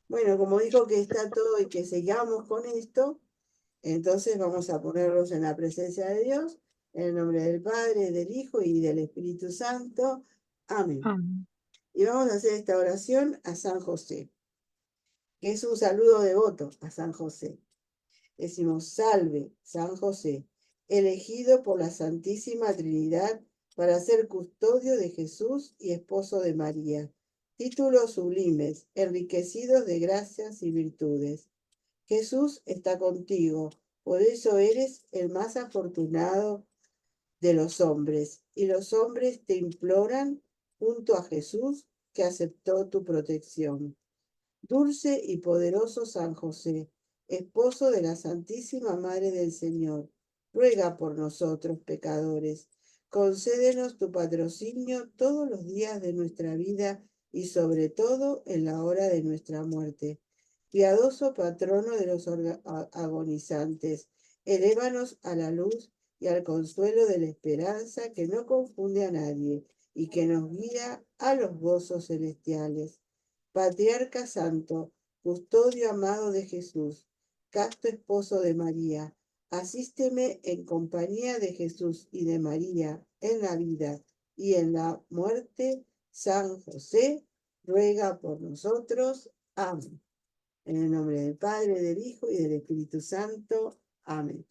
Bueno, como dijo que está todo y que sigamos con esto, entonces vamos a ponerlos en la presencia de Dios, en el nombre del Padre, del Hijo y del Espíritu Santo. Amén. Amén. Y vamos a hacer esta oración a San José, que es un saludo devoto a San José. Decimos, salve, San José, elegido por la Santísima Trinidad para ser custodio de Jesús y esposo de María. Títulos sublimes, enriquecidos de gracias y virtudes. Jesús está contigo, por eso eres el más afortunado de los hombres, y los hombres te imploran junto a Jesús que aceptó tu protección. Dulce y poderoso San José, esposo de la Santísima Madre del Señor, ruega por nosotros pecadores. Concédenos tu patrocinio todos los días de nuestra vida y sobre todo en la hora de nuestra muerte. Piadoso patrono de los agonizantes, elévanos a la luz y al consuelo de la esperanza que no confunde a nadie y que nos guía a los gozos celestiales. Patriarca Santo, custodio amado de Jesús, casto esposo de María, asísteme en compañía de Jesús y de María en la vida y en la muerte. San José, ruega por nosotros. Amén. En el nombre del Padre, del Hijo y del Espíritu Santo. Amén.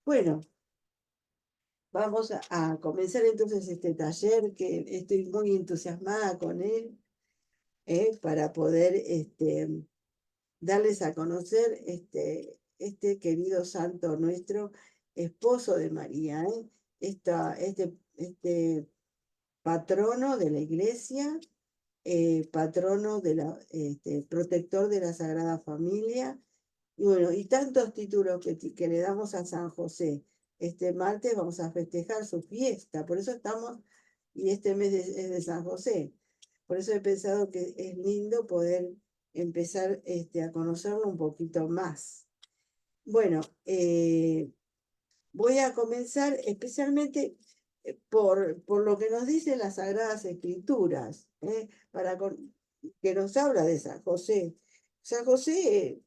Bueno, vamos a comenzar entonces este taller que estoy muy entusiasmada con él, para poder darles a conocer este querido santo nuestro, esposo de María, este patrono de la iglesia, patrono de protector de la Sagrada Familia, y bueno, y tantos títulos que le damos a San José. Este martes vamos a festejar su fiesta, por eso estamos, y este mes es de San José. Por eso he pensado que es lindo poder empezar a conocerlo un poquito más. Bueno, voy a comenzar especialmente por lo que nos dicen las Sagradas Escrituras, que nos habla de San José. San José,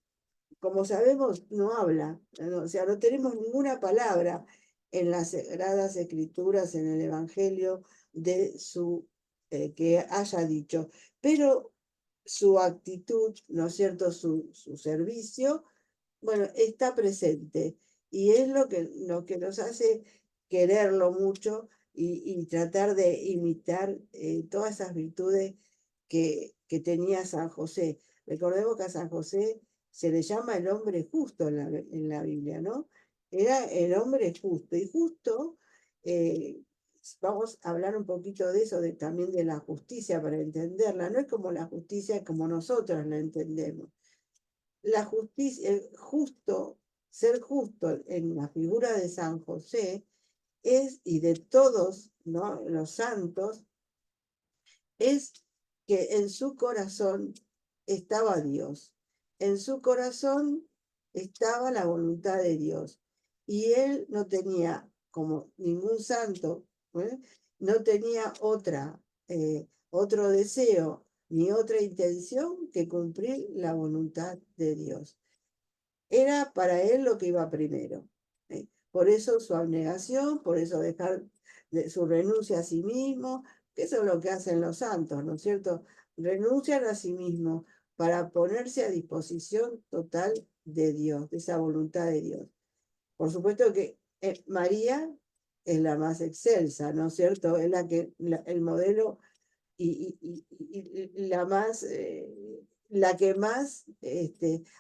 como sabemos, no habla, o sea, no tenemos ninguna palabra en las Sagradas Escrituras, en el Evangelio, de su que haya dicho, pero su actitud, ¿no es cierto?, su servicio, bueno, está presente y es lo que nos hace quererlo mucho y tratar de imitar todas esas virtudes que tenía San José. Recordemos que a San José se le llama el hombre justo en la Biblia, ¿no? Era el hombre justo. Y justo, eh, vamos a hablar un poquito de eso, también de la justicia para entenderla. No es como la justicia como nosotros la entendemos. La justicia, el justo, ser justo en la figura de San José es, y de todos, ¿no?, los santos, es que en su corazón estaba Dios. En su corazón estaba la voluntad de Dios. Y él no tenía, como ningún santo, ¿eh?, no tenía otro deseo ni otra intención que cumplir la voluntad de Dios. Era para él lo que iba primero. Por eso su abnegación, por eso dejar su renuncia a sí mismo, que eso es lo que hacen los santos, ¿no es cierto? Renuncian a sí mismos para ponerse a disposición total de Dios, de esa voluntad de Dios. Por supuesto que María es la más excelsa, ¿no es cierto? Es el modelo y la que más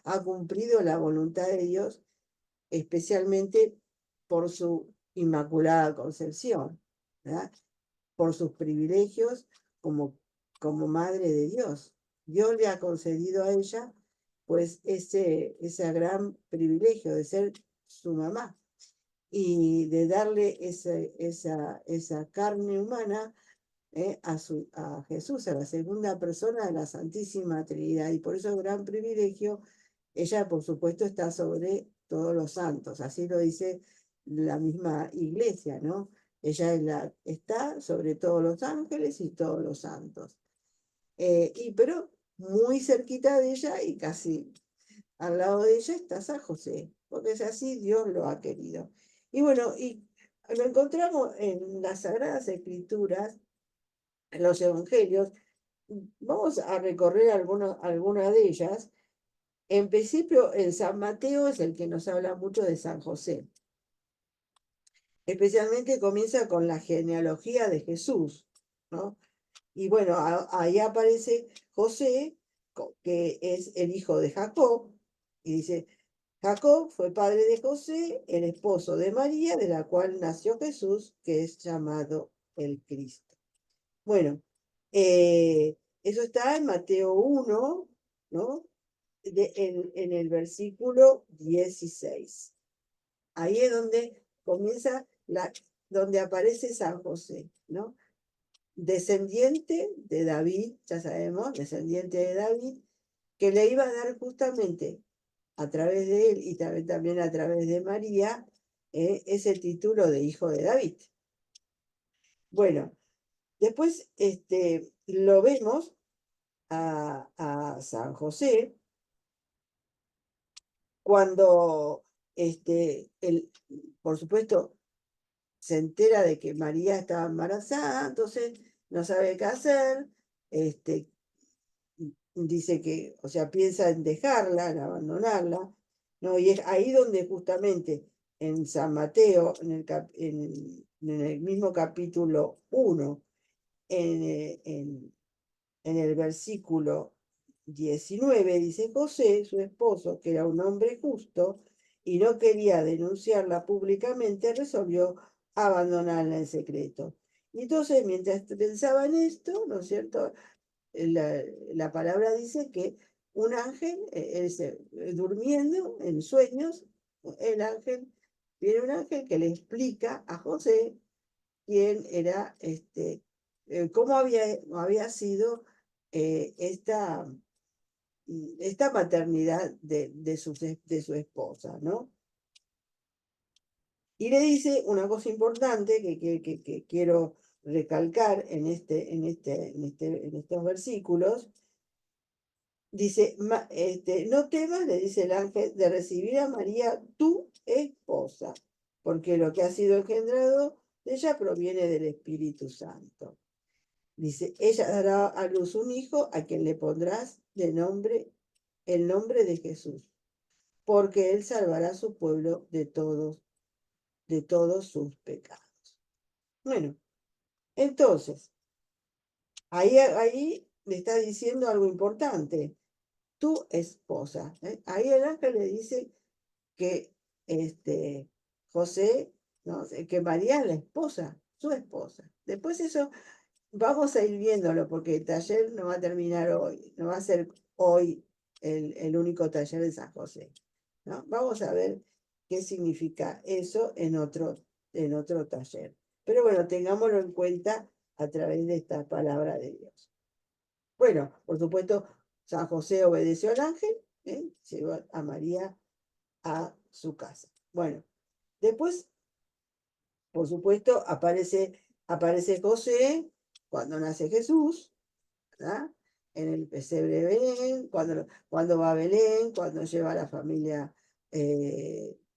ha cumplido la voluntad de Dios, especialmente por su inmaculada concepción, ¿verdad?, por sus privilegios como madre de Dios. Dios le ha concedido a ella, pues, ese gran privilegio de ser su mamá y de darle esa carne humana a Jesús, a la segunda persona de la Santísima Trinidad. Y por eso gran privilegio, ella por supuesto está sobre todos los santos, así lo dice la misma iglesia, ¿no? Ella está sobre todos los ángeles y todos los santos. Pero muy cerquita de ella y casi al lado de ella está San José, porque es así, Dios lo ha querido. Y bueno, y lo encontramos en las Sagradas Escrituras, en los Evangelios. Vamos a recorrer algunas de ellas. En principio, en San Mateo es el que nos habla mucho de San José. Especialmente comienza con la genealogía de Jesús, ¿no? Y bueno, ahí aparece José, que es el hijo de Jacob, y dice, Jacob fue padre de José, el esposo de María, de la cual nació Jesús, que es llamado el Cristo. Bueno, eso está en Mateo 1, ¿no? En el versículo 16. Ahí es donde comienza donde aparece San José, ¿no? Descendiente de David, ya sabemos, descendiente de David, que le iba a dar justamente a través de él y también a través de María ese título de hijo de David. Bueno, después lo vemos a San José cuando él, por supuesto, se entera de que María estaba embarazada, entonces no sabe qué hacer, este, dice que, o sea, piensa en dejarla, en abandonarla, ¿no? Y es ahí donde justamente en San Mateo, en el mismo capítulo 1, en el versículo 19, dice José, su esposo, que era un hombre justo y no quería denunciarla públicamente, resolvió abandonarla en secreto. Y entonces, mientras pensaba en esto, ¿no es cierto? La palabra dice que un ángel, durmiendo en sueños, el ángel, viene un ángel que le explica a José quién era, cómo había sido esta maternidad de su esposa, ¿no? Y le dice una cosa importante que quiero recalcar en estos versículos. Dice, no temas, le dice el ángel, de recibir a María, tu esposa, porque lo que ha sido engendrado de ella proviene del Espíritu Santo. Dice, ella dará a luz un hijo a quien le pondrás el nombre de Jesús, porque él salvará a su pueblo de todos sus pecados. Bueno, entonces, ahí le está diciendo algo importante. Tu esposa. Ahí el ángel le dice que José, ¿no? Que María es la esposa, su esposa. Después eso vamos a ir viéndolo porque el taller no va a terminar hoy, no va a ser hoy el único taller de San José, ¿no? Vamos a ver qué significa eso en otro taller. Pero bueno, tengámoslo en cuenta a través de esta palabra de Dios. Bueno, por supuesto, San José obedeció al ángel, llevó a María a su casa. Bueno, después, por supuesto, aparece José cuando nace Jesús, ¿verdad? En el pesebre de Belén, cuando va a Belén, cuando lleva a la familia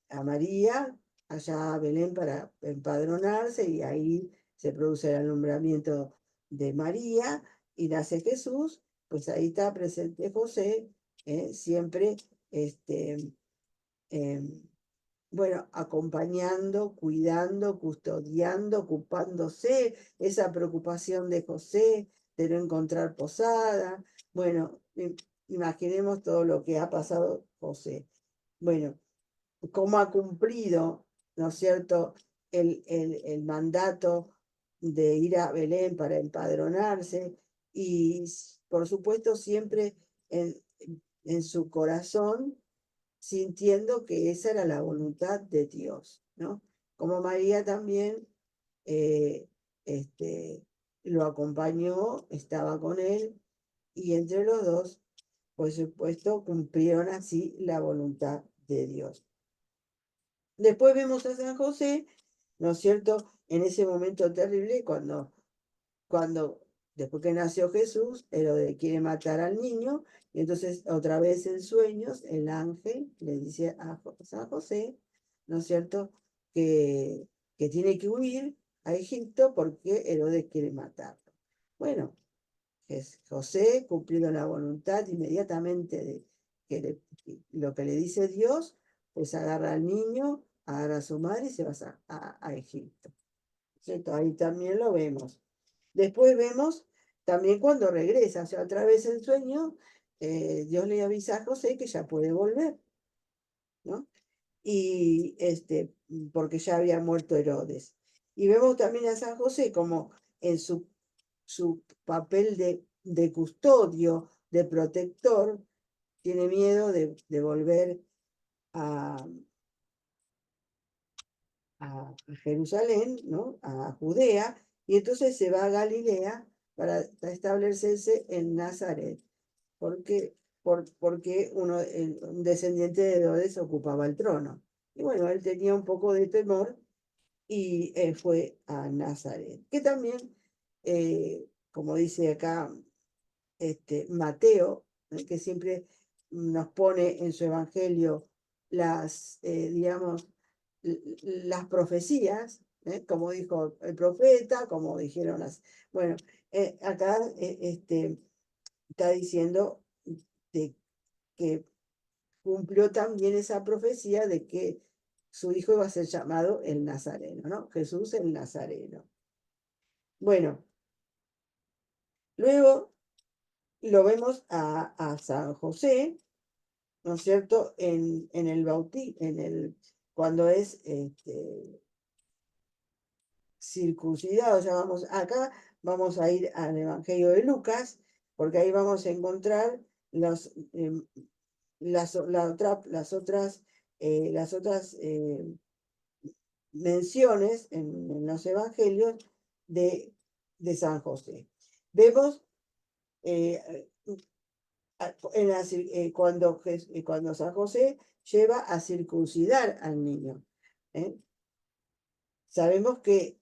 a María allá a Belén para empadronarse y ahí se produce el alumbramiento de María y nace Jesús, pues ahí está presente José, siempre em, bueno, acompañando, cuidando, custodiando, ocupándose, esa preocupación de José de no encontrar posada. Bueno, imaginemos todo lo que ha pasado José. Bueno, cómo ha cumplido, ¿no es cierto?, el mandato de ir a Belén para empadronarse y, por supuesto, siempre en, en su corazón sintiendo que esa era la voluntad de Dios, ¿no? Como María también eh, este, lo acompañó, estaba con él, y entre los dos, por supuesto, cumplieron así la voluntad de Dios. Después vemos a San José, ¿no es cierto?, en ese momento terrible cuando después que nació Jesús, Herodes quiere matar al niño, y entonces otra vez en sueños el ángel le dice a San José, ¿no es cierto?, que tiene que huir a Egipto porque Herodes quiere matarlo. Bueno, José, cumpliendo la voluntad inmediatamente de lo que le dice Dios, pues agarra al niño, agarra a su madre y se va a Egipto. ¿Cierto? Ahí también lo vemos. Después vemos también cuando regresa, o sea, otra vez en sueño, Dios le avisa a José que ya puede volver, ¿no? Y porque ya había muerto Herodes. Y vemos también a San José como en su papel de custodio, de protector, tiene miedo de volver a Jerusalén, ¿no?, a Judea, y entonces se va a Galilea para establecerse en Nazaret, porque, porque un descendiente de Herodes ocupaba el trono. Y bueno, él tenía un poco de temor y fue a Nazaret, que también, como dice acá Mateo, que siempre nos pone en su evangelio digamos, las profecías, como dijo el profeta, como dijeron las... Bueno, acá está diciendo de que cumplió también esa profecía de que su hijo iba a ser llamado el Nazareno, ¿no? Jesús el Nazareno. Bueno, luego lo vemos a San José, ¿no es cierto?, en el bautismo, cuando es circuncidado. Ya acá vamos a ir al Evangelio de Lucas, porque ahí vamos a encontrar las otras menciones en los evangelios de San José. Vemos cuando San José lleva a circuncidar al niño. Sabemos que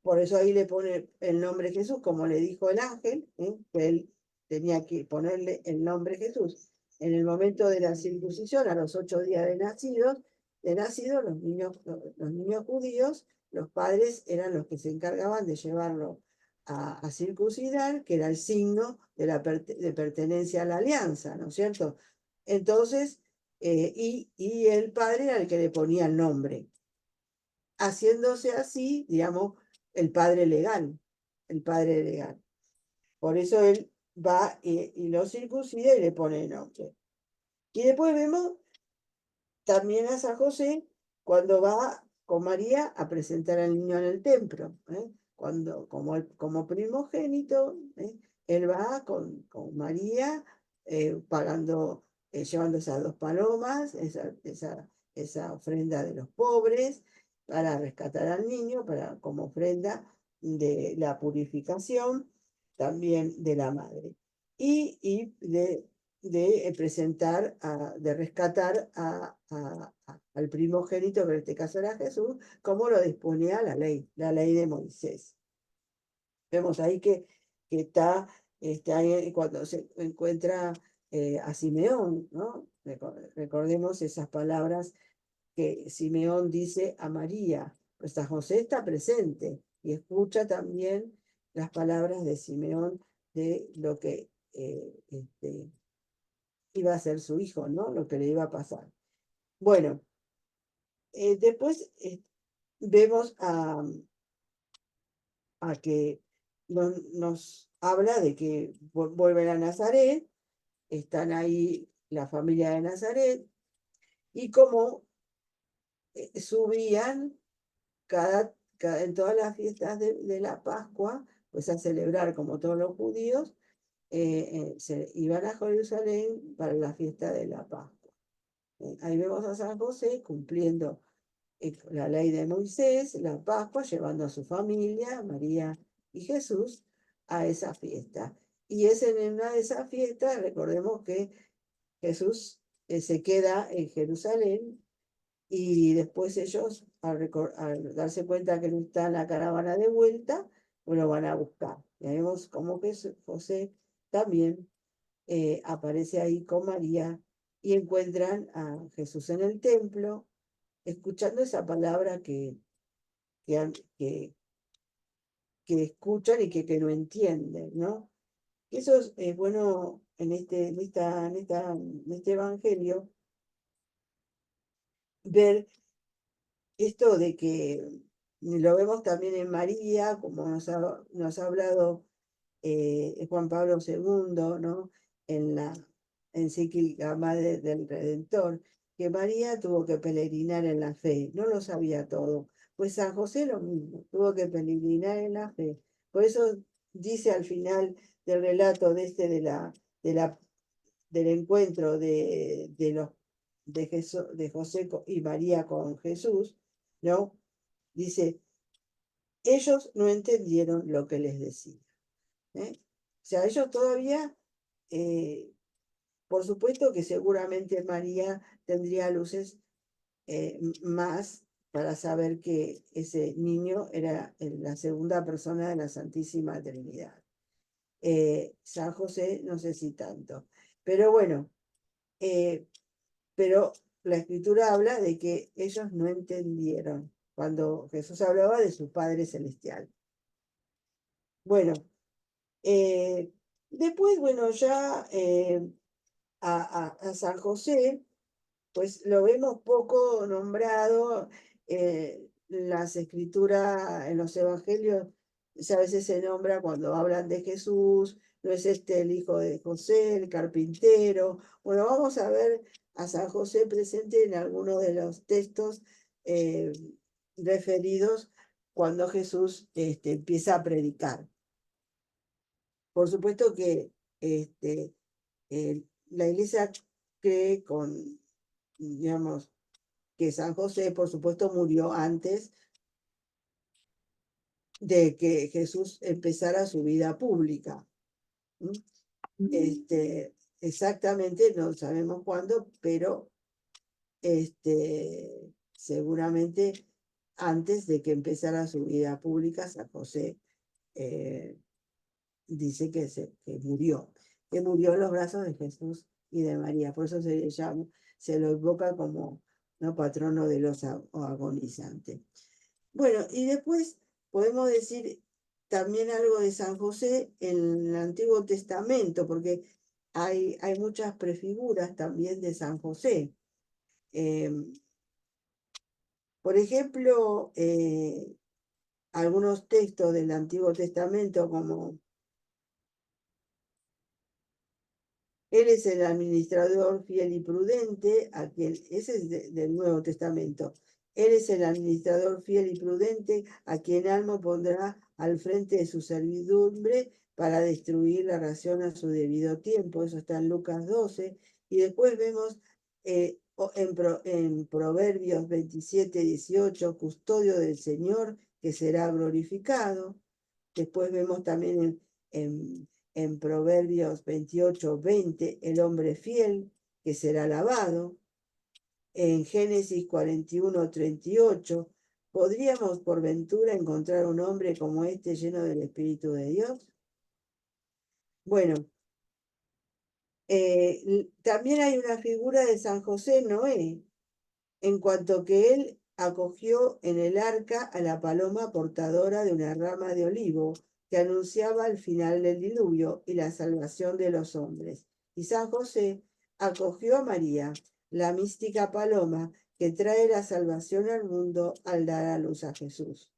por eso ahí le pone el nombre Jesús, como le dijo el ángel, que él tenía que ponerle el nombre Jesús. En el momento de la circuncisión, a los 8 días de nacido, los niños judíos, los padres eran los que se encargaban de llevarlo a circuncidar, que era el signo de pertenencia a la alianza, ¿no es cierto? Entonces, y el padre era el que le ponía el nombre, haciéndose así, digamos, el padre legal, el padre legal. Por eso él va y lo circuncida y le pone el nombre. Y después vemos también a San José cuando va con María a presentar al niño en el templo, cuando, como primogénito, él va con María pagando, llevando esas 2 palomas, esa ofrenda de los pobres, para rescatar al niño, como ofrenda de la purificación, también de la madre. Y de presentar, de rescatar al primogénito, que en este caso era Jesús, como lo disponía la ley de Moisés. Vemos ahí que está ahí cuando se encuentra a Simeón, ¿no? Recordemos esas palabras que Simeón dice a María, pues San José está presente y escucha también las palabras de Simeón de lo que iba a ser su hijo, ¿no?, lo que le iba a pasar. Bueno, después vemos a que nos habla de que vuelven a Nazaret, están ahí la familia de Nazaret, y como subían en todas las fiestas de la Pascua, pues a celebrar como todos los judíos, se iban a Jerusalén para la fiesta de la Pascua. Ahí vemos a San José cumpliendo la ley de Moisés, la Pascua, llevando a su familia, María y Jesús, a esa fiesta. Y es en una de esas fiestas, recordemos que Jesús se queda en Jerusalén y después ellos, al darse cuenta que no está en la caravana de vuelta, lo van a buscar. Ya vemos cómo que José también aparece ahí con María y encuentran a Jesús en el templo, escuchando esa palabra que, que escuchan y que no entienden, ¿no? Eso es bueno en este evangelio, ver esto de que lo vemos también en María, como nos ha hablado Juan Pablo II, ¿no? En la encíclica Madre del Redentor, que María tuvo que peregrinar en la fe, no lo sabía todo. Pues San José lo mismo, tuvo que peregrinar en la fe. Por eso dice al final del relato de la, del encuentro de José y María con Jesús, ¿no? Dice, ellos no entendieron lo que les decía. ¿Eh? O sea, ellos todavía, eh, por supuesto que seguramente María tendría luces más para saber que ese niño era la segunda persona de la Santísima Trinidad. San José, no sé si tanto. Pero bueno, pero la escritura habla de que ellos no entendieron cuando Jesús hablaba de su Padre Celestial. Bueno, después, bueno, ya a San José, pues lo vemos poco nombrado. Las escrituras en los evangelios a veces se nombra cuando hablan de Jesús, no es este el hijo de José, el carpintero. Bueno, vamos a ver a San José presente en algunos de los textos eh, referidos cuando Jesús empieza a predicar. Por supuesto que este, la iglesia cree digamos, que San José, por supuesto, murió antes de que Jesús empezara su vida pública. Exactamente, no sabemos cuándo, pero seguramente antes de que empezara su vida pública, San José dice que murió en los brazos de Jesús y de María. Por eso se lo invoca como ¿no? patrono de los agonizantes. Bueno, y después podemos decir también algo de San José en el Antiguo Testamento, porque hay muchas prefiguras también de San José. Por ejemplo, algunos textos del Antiguo Testamento, como él es el administrador fiel y prudente, ese es del Nuevo Testamento. Él es el administrador fiel y prudente, a quien Almo pondrá al frente de su servidumbre para destruir la ración a su debido tiempo. Eso está en Lucas 12. Y después vemos en Proverbios 27, 18, custodio del Señor, que será glorificado. Después vemos también en Proverbios 28, 20, el hombre fiel que será alabado. En Génesis 41, 38, ¿podríamos por ventura encontrar un hombre como este lleno del Espíritu de Dios? Bueno, también hay una figura de San José Noé, en cuanto que él acogió en el arca a la paloma portadora de una rama de olivo que anunciaba el final del diluvio y la salvación de los hombres. Y San José acogió a María, la mística paloma que trae la salvación al mundo al dar a luz a Jesús.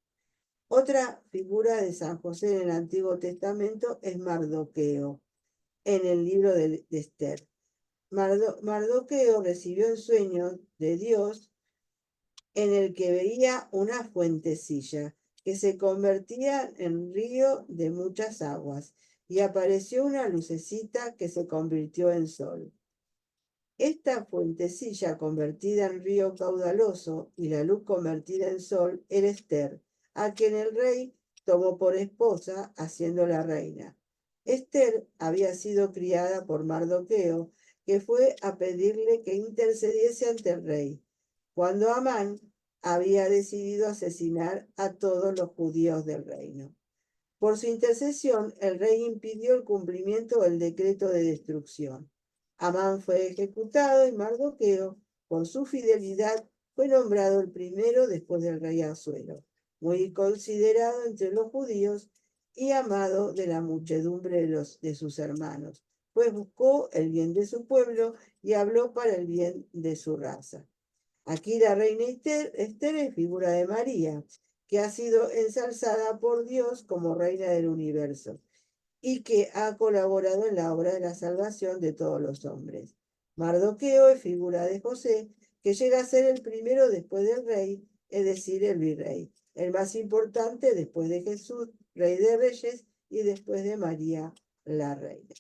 Otra figura de San José en el Antiguo Testamento es Mardoqueo, en el libro de Esther. Mardoqueo recibió en sueños de Dios en el que veía una fuentecilla que se convertía en río de muchas aguas, y apareció una lucecita que se convirtió en sol. Esta fuentecilla convertida en río caudaloso y la luz convertida en sol era Esther, a quien el rey tomó por esposa, haciéndola reina. Esther había sido criada por Mardoqueo, que fue a pedirle que intercediese ante el rey, cuando Amán había decidido asesinar a todos los judíos del reino. Por su intercesión, el rey impidió el cumplimiento del decreto de destrucción. Amán fue ejecutado y Mardoqueo, por su fidelidad, fue nombrado el primero después del rey Asuero, muy considerado entre los judíos y amado de la muchedumbre de sus hermanos, pues buscó el bien de su pueblo y habló para el bien de su raza. Aquí la reina Esther es figura de María, que ha sido ensalzada por Dios como reina del universo y que ha colaborado en la obra de la salvación de todos los hombres. Mardoqueo es figura de José, que llega a ser el primero después del rey, es decir, el virrey, el más importante después de Jesús, rey de reyes, y después de María, la reina.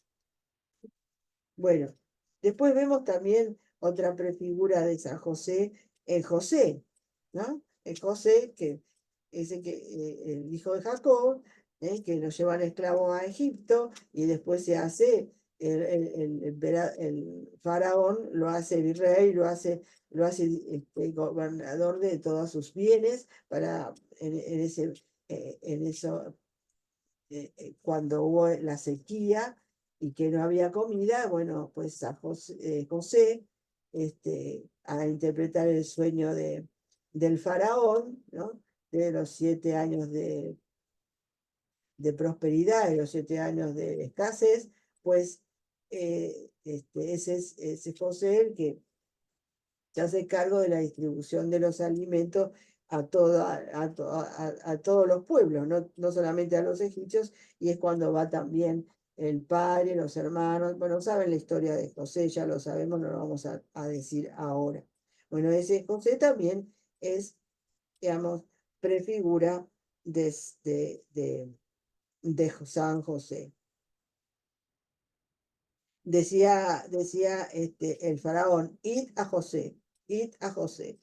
Bueno, después vemos también otra prefigura de San José, el José, ¿no? El José, que es el hijo de Jacob, que lo llevan esclavo a Egipto y después se hace, el faraón lo hace virrey, lo hace gobernador de todos sus bienes para en eso cuando hubo la sequía y que no había comida, bueno, pues a José a interpretar el sueño del faraón, ¿no? De los 7 años de prosperidad y los 7 años de escasez, pues ese José el que se hace cargo de la distribución de los alimentos a todos los pueblos, no solamente a los egipcios, y es cuando va también el padre, los hermanos, bueno, saben la historia de José, ya lo sabemos, no lo vamos a decir ahora. Bueno, ese José también es, digamos, prefigura de San José. Decía el faraón, id a José, id a José.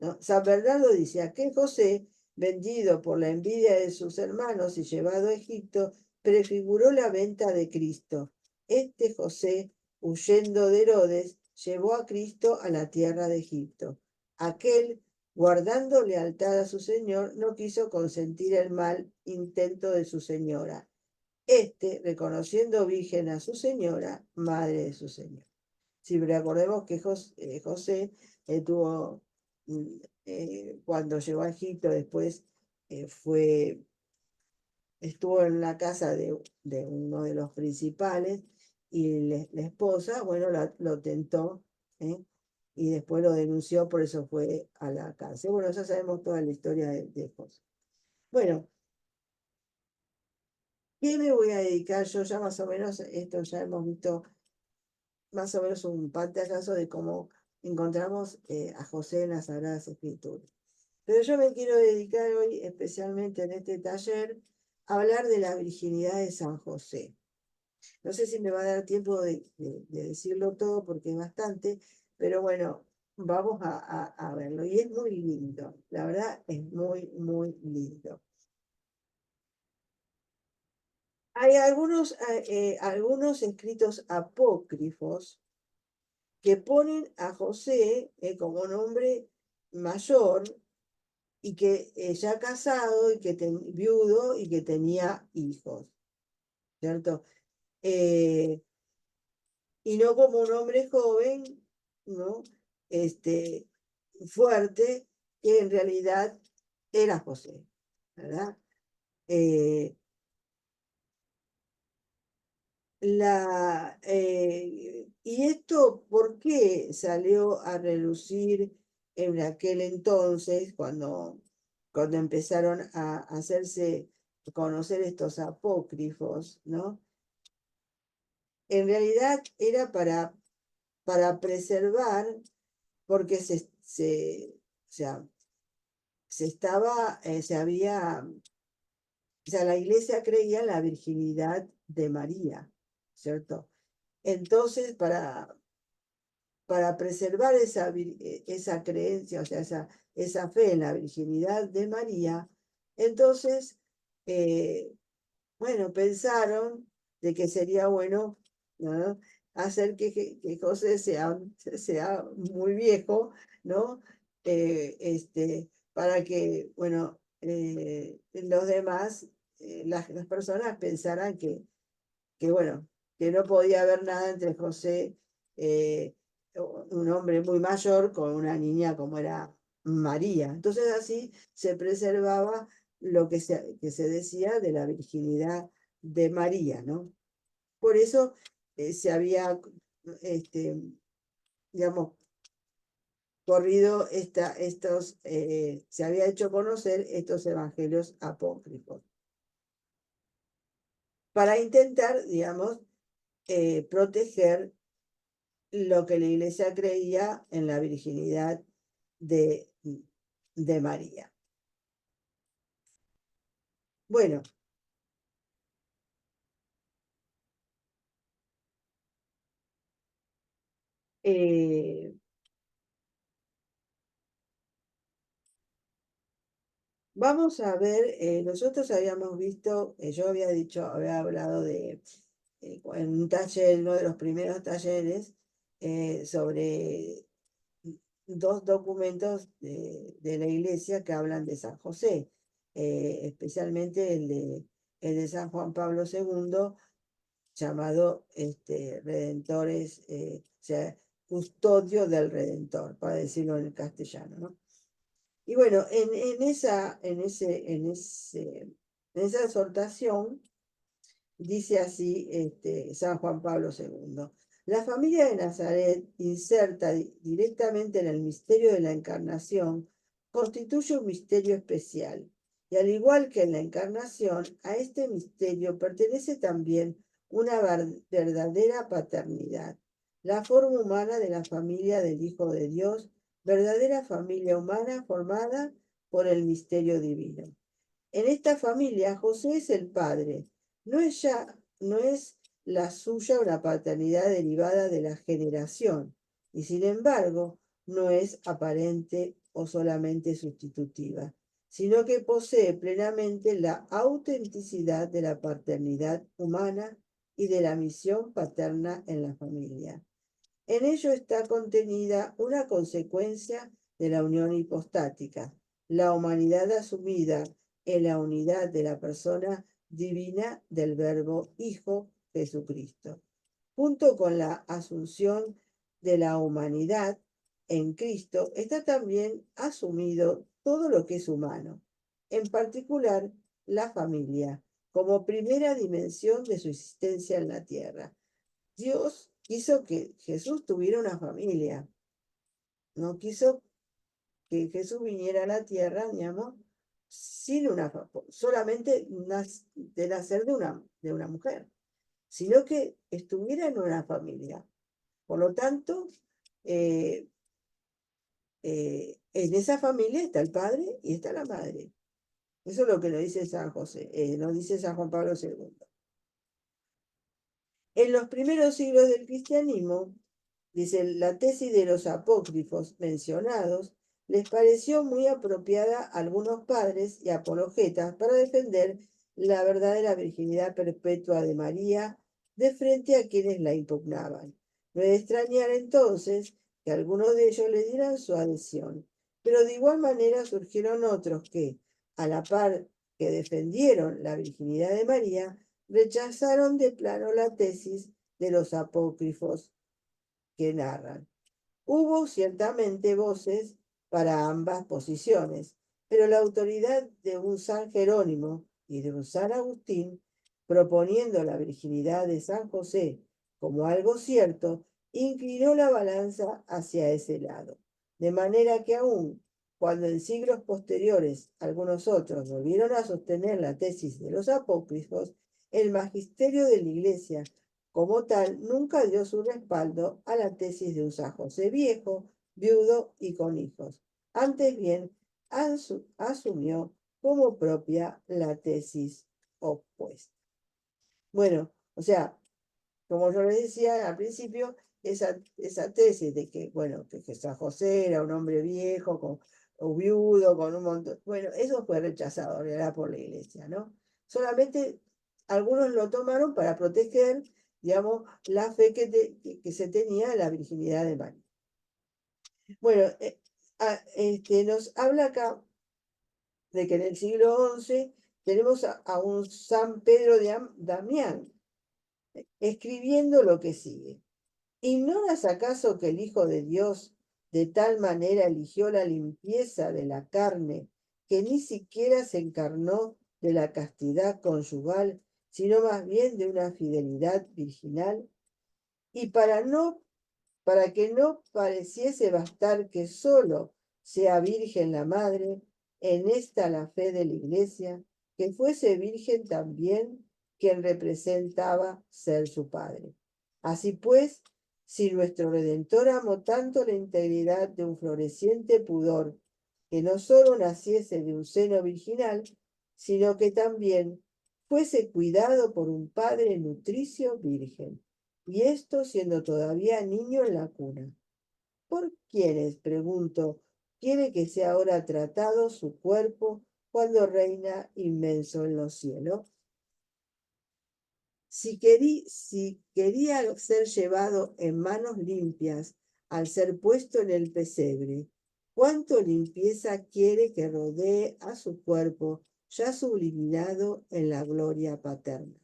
¿No? San Bernardo dice, aquel José, vendido por la envidia de sus hermanos y llevado a Egipto, prefiguró la venta de Cristo. Este José, huyendo de Herodes, llevó a Cristo a la tierra de Egipto. Aquel, guardando lealtad a su señor, no quiso consentir el mal intento de su señora, reconociendo virgen a su señora, madre de su señor. Si recordemos que José tuvo, cuando llegó a Egipto, después estuvo en la casa de uno de los principales y la esposa, bueno, lo tentó, y después lo denunció, por eso fue a la cárcel. Bueno, ya sabemos toda la historia de José. Bueno, ¿qué me voy a dedicar yo? Ya más o menos, esto ya hemos visto más o menos un pantallazo de cómo encontramos a José en las Sagradas Escrituras. Pero yo me quiero dedicar hoy, especialmente en este taller, a hablar de la virginidad de San José. No sé si me va a dar tiempo de decirlo todo porque es bastante, pero bueno, vamos a verlo. Y es muy lindo, la verdad es muy, muy lindo. Hay algunos escritos apócrifos que ponen a José como un hombre mayor y que ya casado y que viudo y que tenía hijos, ¿cierto? Y no como un hombre joven, ¿no? Fuerte, que en realidad era José, ¿verdad? Eh, ¿Y esto por qué salió a relucir en aquel entonces, cuando empezaron a hacerse conocer estos apócrifos, ¿no? En realidad era para preservar, porque o sea, la iglesia creía en la virginidad de María, ¿cierto? Entonces, para preservar esa creencia, o sea, esa fe en la virginidad de María, entonces, bueno, pensaron de que sería bueno, ¿no? Hacer que José sea muy viejo, ¿no? Para que, bueno, los demás las personas pensaran bueno, que no podía haber nada entre José, un hombre muy mayor, con una niña como era María. Entonces así se preservaba lo que se decía de la virginidad de María, ¿no? Por eso se había, digamos, corrido se había hecho conocer estos evangelios apócrifos para intentar, digamos, proteger lo que la iglesia creía en la virginidad de, de María. Bueno, eh, vamos a ver, nosotros habíamos visto, yo había hablado en un taller, uno de los primeros talleres, sobre dos documentos de la iglesia que hablan de San José, especialmente el de San Juan Pablo II, llamado Redentores, o sea, custodio del Redentor, para decirlo en el castellano, ¿no? Y bueno, en esa exhortación dice así San Juan Pablo II. La familia de Nazaret, inserta directamente en el misterio de la encarnación, constituye un misterio especial. Y al igual que en la encarnación, a este misterio pertenece también una verdadera paternidad, la forma humana de la familia del Hijo de Dios, verdadera familia humana formada por el misterio divino. En esta familia, José es el padre. No es la suya una paternidad derivada de la generación, y sin embargo, no es aparente o solamente sustitutiva, sino que posee plenamente la autenticidad de la paternidad humana y de la misión paterna en la familia. En ello está contenida una consecuencia de la unión hipostática, la humanidad asumida en la unidad de la persona divina del Verbo Hijo Jesucristo. Junto con la asunción de la humanidad en Cristo, está también asumido todo lo que es humano, en particular la familia, como primera dimensión de su existencia en la tierra. Dios quiso que Jesús tuviera una familia, no quiso que Jesús viniera a la tierra, digamos, sin solamente de nacer de una mujer, sino que estuviera en una familia. Por lo tanto, eh, en esa familia está el padre y está la madre. Eso es lo que nos dice San José, nos dice San Juan Pablo II. En los primeros siglos del cristianismo, dice, la tesis de los apócrifos mencionados les pareció muy apropiada a algunos padres y apologetas para defender la verdadera virginidad perpetua de María de frente a quienes la impugnaban. No es de extrañar entonces que algunos de ellos le dieran su adhesión, pero de igual manera surgieron otros que, a la par que defendieron la virginidad de María, rechazaron de plano la tesis de los apócrifos que narran. Hubo ciertamente voces para ambas posiciones, pero la autoridad de un San Jerónimo y de un San Agustín, proponiendo la virginidad de San José como algo cierto, inclinó la balanza hacia ese lado. De manera que aún cuando en siglos posteriores algunos otros volvieron a sostener la tesis de los apócrifos, el magisterio de la Iglesia como tal nunca dio su respaldo a la tesis de un San José viejo, viudo y con hijos. Antes bien, asumió como propia la tesis opuesta. Bueno, o sea, como yo les decía al principio, esa tesis de que, bueno, que San José era un hombre viejo, o viudo, con un montón, bueno, eso fue rechazado, ¿verdad? Por la iglesia, ¿no? Solamente algunos lo tomaron para proteger, digamos, la fe que se tenía en la virginidad de María. Bueno, nos habla acá de que en el siglo XI tenemos a un San Pedro de Damián escribiendo lo que sigue. ¿Ignoras acaso que el Hijo de Dios de tal manera eligió la limpieza de la carne que ni siquiera se encarnó de la castidad conyugal, sino más bien de una fidelidad virginal? Y para que no pareciese bastar que solo sea virgen la madre, en esta la fe de la Iglesia, que fuese virgen también quien representaba ser su padre. Así pues, si nuestro Redentor amó tanto la integridad de un floreciente pudor, que no solo naciese de un seno virginal, sino que también fuese cuidado por un padre nutricio virgen, y esto siendo todavía niño en la cuna. ¿Por quiénes, pregunto, quiere que sea ahora tratado su cuerpo cuando reina inmenso en los cielos? Si quería ser llevado en manos limpias al ser puesto en el pesebre, ¿cuánto limpieza quiere que rodee a su cuerpo ya subliminado en la gloria paterna?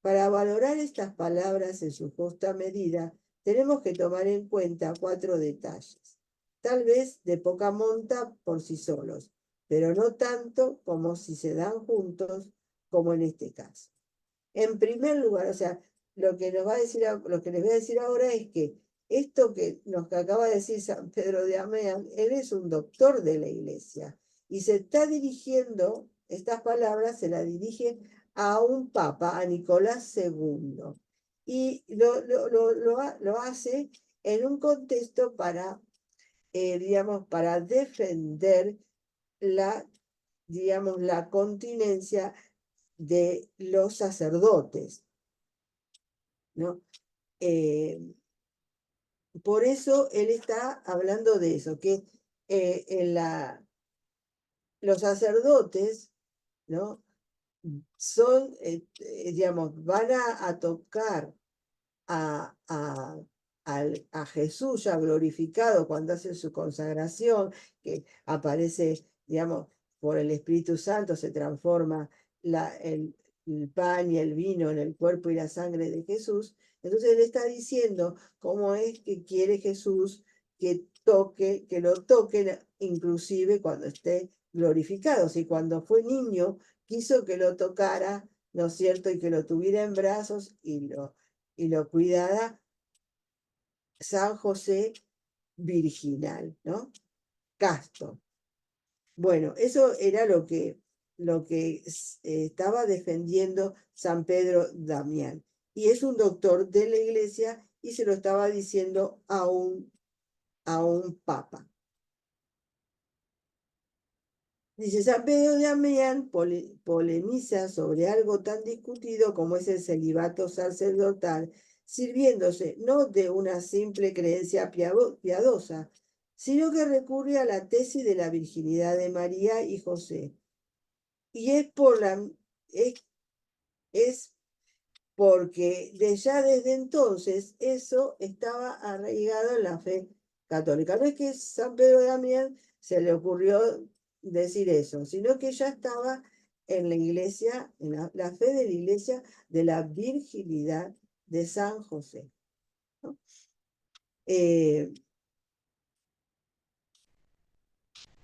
Para valorar estas palabras en su justa medida, tenemos que tomar en cuenta 4 detalles, tal vez de poca monta por sí solos, pero no tanto como si se dan juntos, como en este caso. En primer lugar, o sea, lo que les voy a decir ahora es que esto que nos acaba de decir San Pedro de Amián, él es un doctor de la Iglesia y se está dirigiendo, estas palabras se las dirige a un papa, a Nicolás II, y lo hace en un contexto para, digamos, para defender la continencia de los sacerdotes, ¿no? Por eso él está hablando de eso, que los sacerdotes, ¿no? Son, digamos, van a tocar a Jesús ya glorificado cuando hace su consagración, que aparece, digamos, por el Espíritu Santo, se transforma el pan y el vino en el cuerpo y la sangre de Jesús. Entonces él está diciendo cómo es que quiere Jesús que lo toquen inclusive cuando esté glorificado. Si cuando fue niño quiso que lo tocara, ¿no es cierto? Y que lo tuviera en brazos y lo cuidara San José virginal, ¿no? Casto. Bueno, eso era lo que estaba defendiendo San Pedro Damián. Y es un doctor de la Iglesia y se lo estaba diciendo a un papa. Dice, San Pedro de Damián polemiza sobre algo tan discutido como es el celibato sacerdotal, sirviéndose no de una simple creencia piadosa, sino que recurre a la tesis de la virginidad de María y José. Y es porque ya desde entonces eso estaba arraigado en la fe católica. No es que San Pedro de Damián se le ocurrió decir eso, sino que ya estaba en la iglesia, en la fe de la iglesia de la virginidad de San José, ¿no?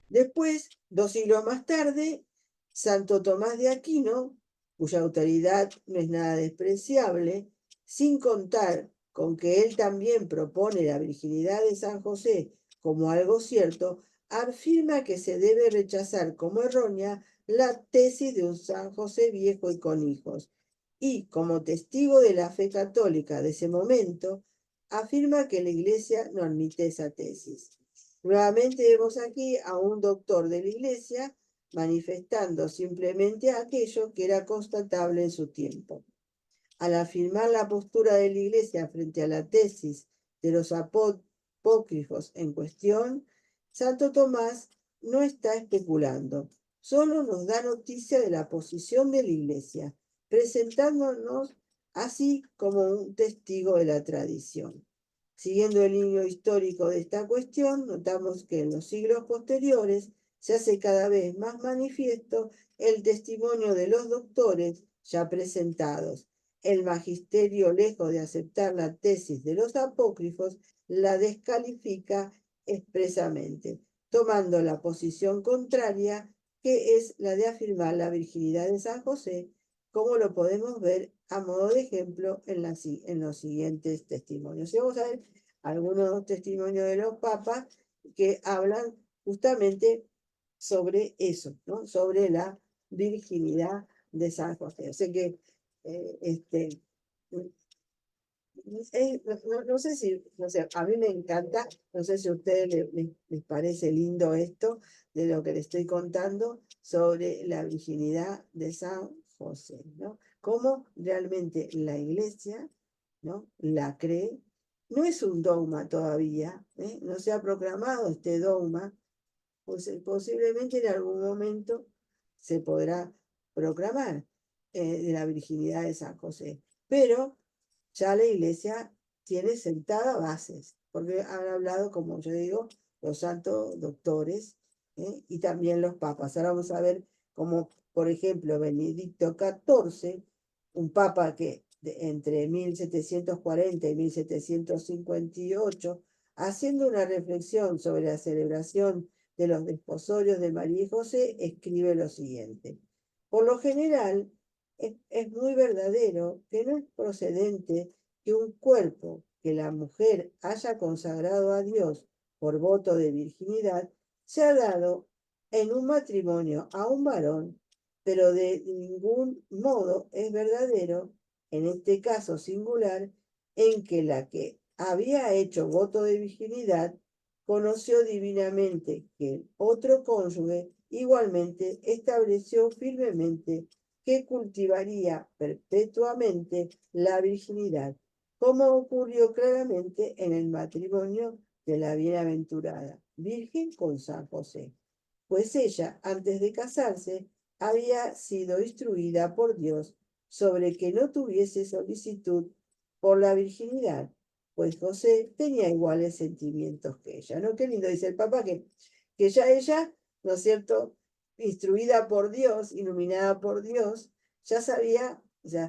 Después, 2 siglos más tarde, Santo Tomás de Aquino, cuya autoridad no es nada despreciable, sin contar con que él también propone la virginidad de San José como algo cierto, afirma que se debe rechazar como errónea la tesis de un San José viejo y con hijos. Y como testigo de la fe católica de ese momento, afirma que la Iglesia no admite esa tesis. Nuevamente vemos aquí a un doctor de la Iglesia manifestando simplemente aquello que era constatable en su tiempo. Al afirmar la postura de la Iglesia frente a la tesis de los apócrifos en cuestión, Santo Tomás no está especulando, solo nos da noticia de la posición de la Iglesia, presentándonos así como un testigo de la tradición. Siguiendo el hilo histórico de esta cuestión, notamos que en los siglos posteriores se hace cada vez más manifiesto el testimonio de los doctores ya presentados. El magisterio, lejos de aceptar la tesis de los apócrifos, la descalifica expresamente, tomando la posición contraria, que es la de afirmar la virginidad de San José, como lo podemos ver a modo de ejemplo en los siguientes testimonios. Y vamos a ver algunos testimonios de los papas que hablan justamente sobre eso, ¿no? Sobre la virginidad de San José. O sea que no sé si, no sé, a mí me encanta, no sé si a ustedes les parece lindo esto de lo que les estoy contando sobre la virginidad de San José, ¿no? Cómo realmente la iglesia, ¿no? La cree. No es un dogma todavía, ¿eh? No se ha proclamado este dogma, pues posiblemente en algún momento se podrá proclamar de la virginidad de San José, pero ya la iglesia tiene sentadas bases, porque han hablado, como yo digo, los santos doctores y también los papas. Ahora vamos a ver cómo, por ejemplo, Benedicto XIV, un papa que entre 1740 y 1758, haciendo una reflexión sobre la celebración de los desposorios de María y José, escribe lo siguiente. Por lo general, es muy verdadero que no es procedente que un cuerpo que la mujer haya consagrado a Dios por voto de virginidad sea dado en un matrimonio a un varón, pero de ningún modo es verdadero, en este caso singular, en que la que había hecho voto de virginidad conoció divinamente que el otro cónyuge igualmente estableció firmemente que cultivaría perpetuamente la virginidad, como ocurrió claramente en el matrimonio de la bienaventurada Virgen con San José, pues ella, antes de casarse, había sido instruida por Dios sobre que no tuviese solicitud por la virginidad, pues José tenía iguales sentimientos que ella, ¿no? Qué lindo dice el Papa que ya ella, ¿no es cierto?, instruida por Dios, iluminada por Dios, ya sabía, o sea,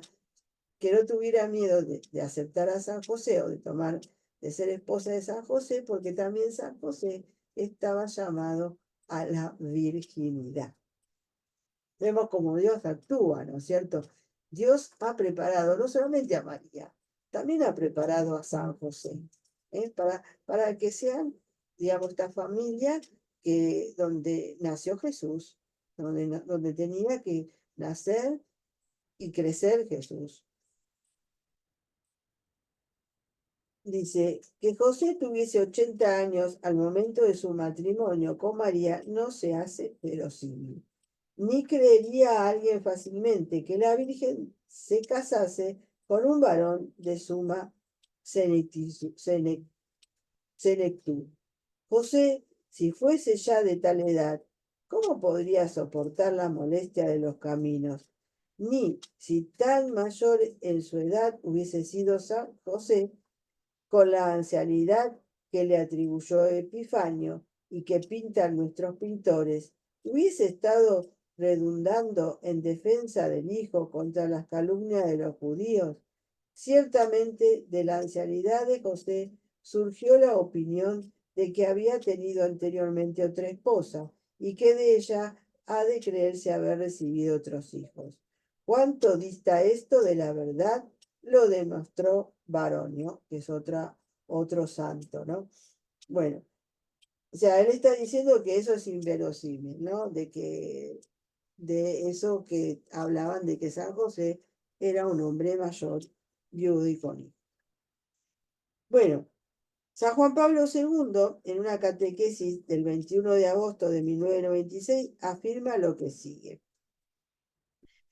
que no tuviera miedo de aceptar a San José o de ser esposa de San José, porque también San José estaba llamado a la virginidad. Vemos cómo Dios actúa, ¿no es cierto? Dios ha preparado no solamente a María, también ha preparado a San José, para que sean, digamos, esta familia donde nació Jesús, donde tenía que nacer y crecer Jesús. Dice, que José tuviese 80 años al momento de su matrimonio con María no se hace verosímil. Ni creería a alguien fácilmente que la Virgen se casase con un varón de suma senectud. José, si fuese ya de tal edad, ¿cómo podría soportar la molestia de los caminos? Ni si tan mayor en su edad hubiese sido San José, con la ancianidad que le atribuyó Epifanio y que pintan nuestros pintores, hubiese estado redundando en defensa del Hijo contra las calumnias de los judíos. Ciertamente de la ancianidad de José surgió la opinión de que había tenido anteriormente otra esposa y que de ella ha de creerse haber recibido otros hijos. ¿Cuánto dista esto de la verdad? Lo demostró Baronio, que es otro santo, ¿no? Bueno, o sea, él está diciendo que eso es inverosímil, ¿no? De eso que hablaban de que San José era un hombre mayor, viudo y con hijos. Bueno, San Juan Pablo II, en una catequesis del 21 de agosto de 1996, afirma lo que sigue.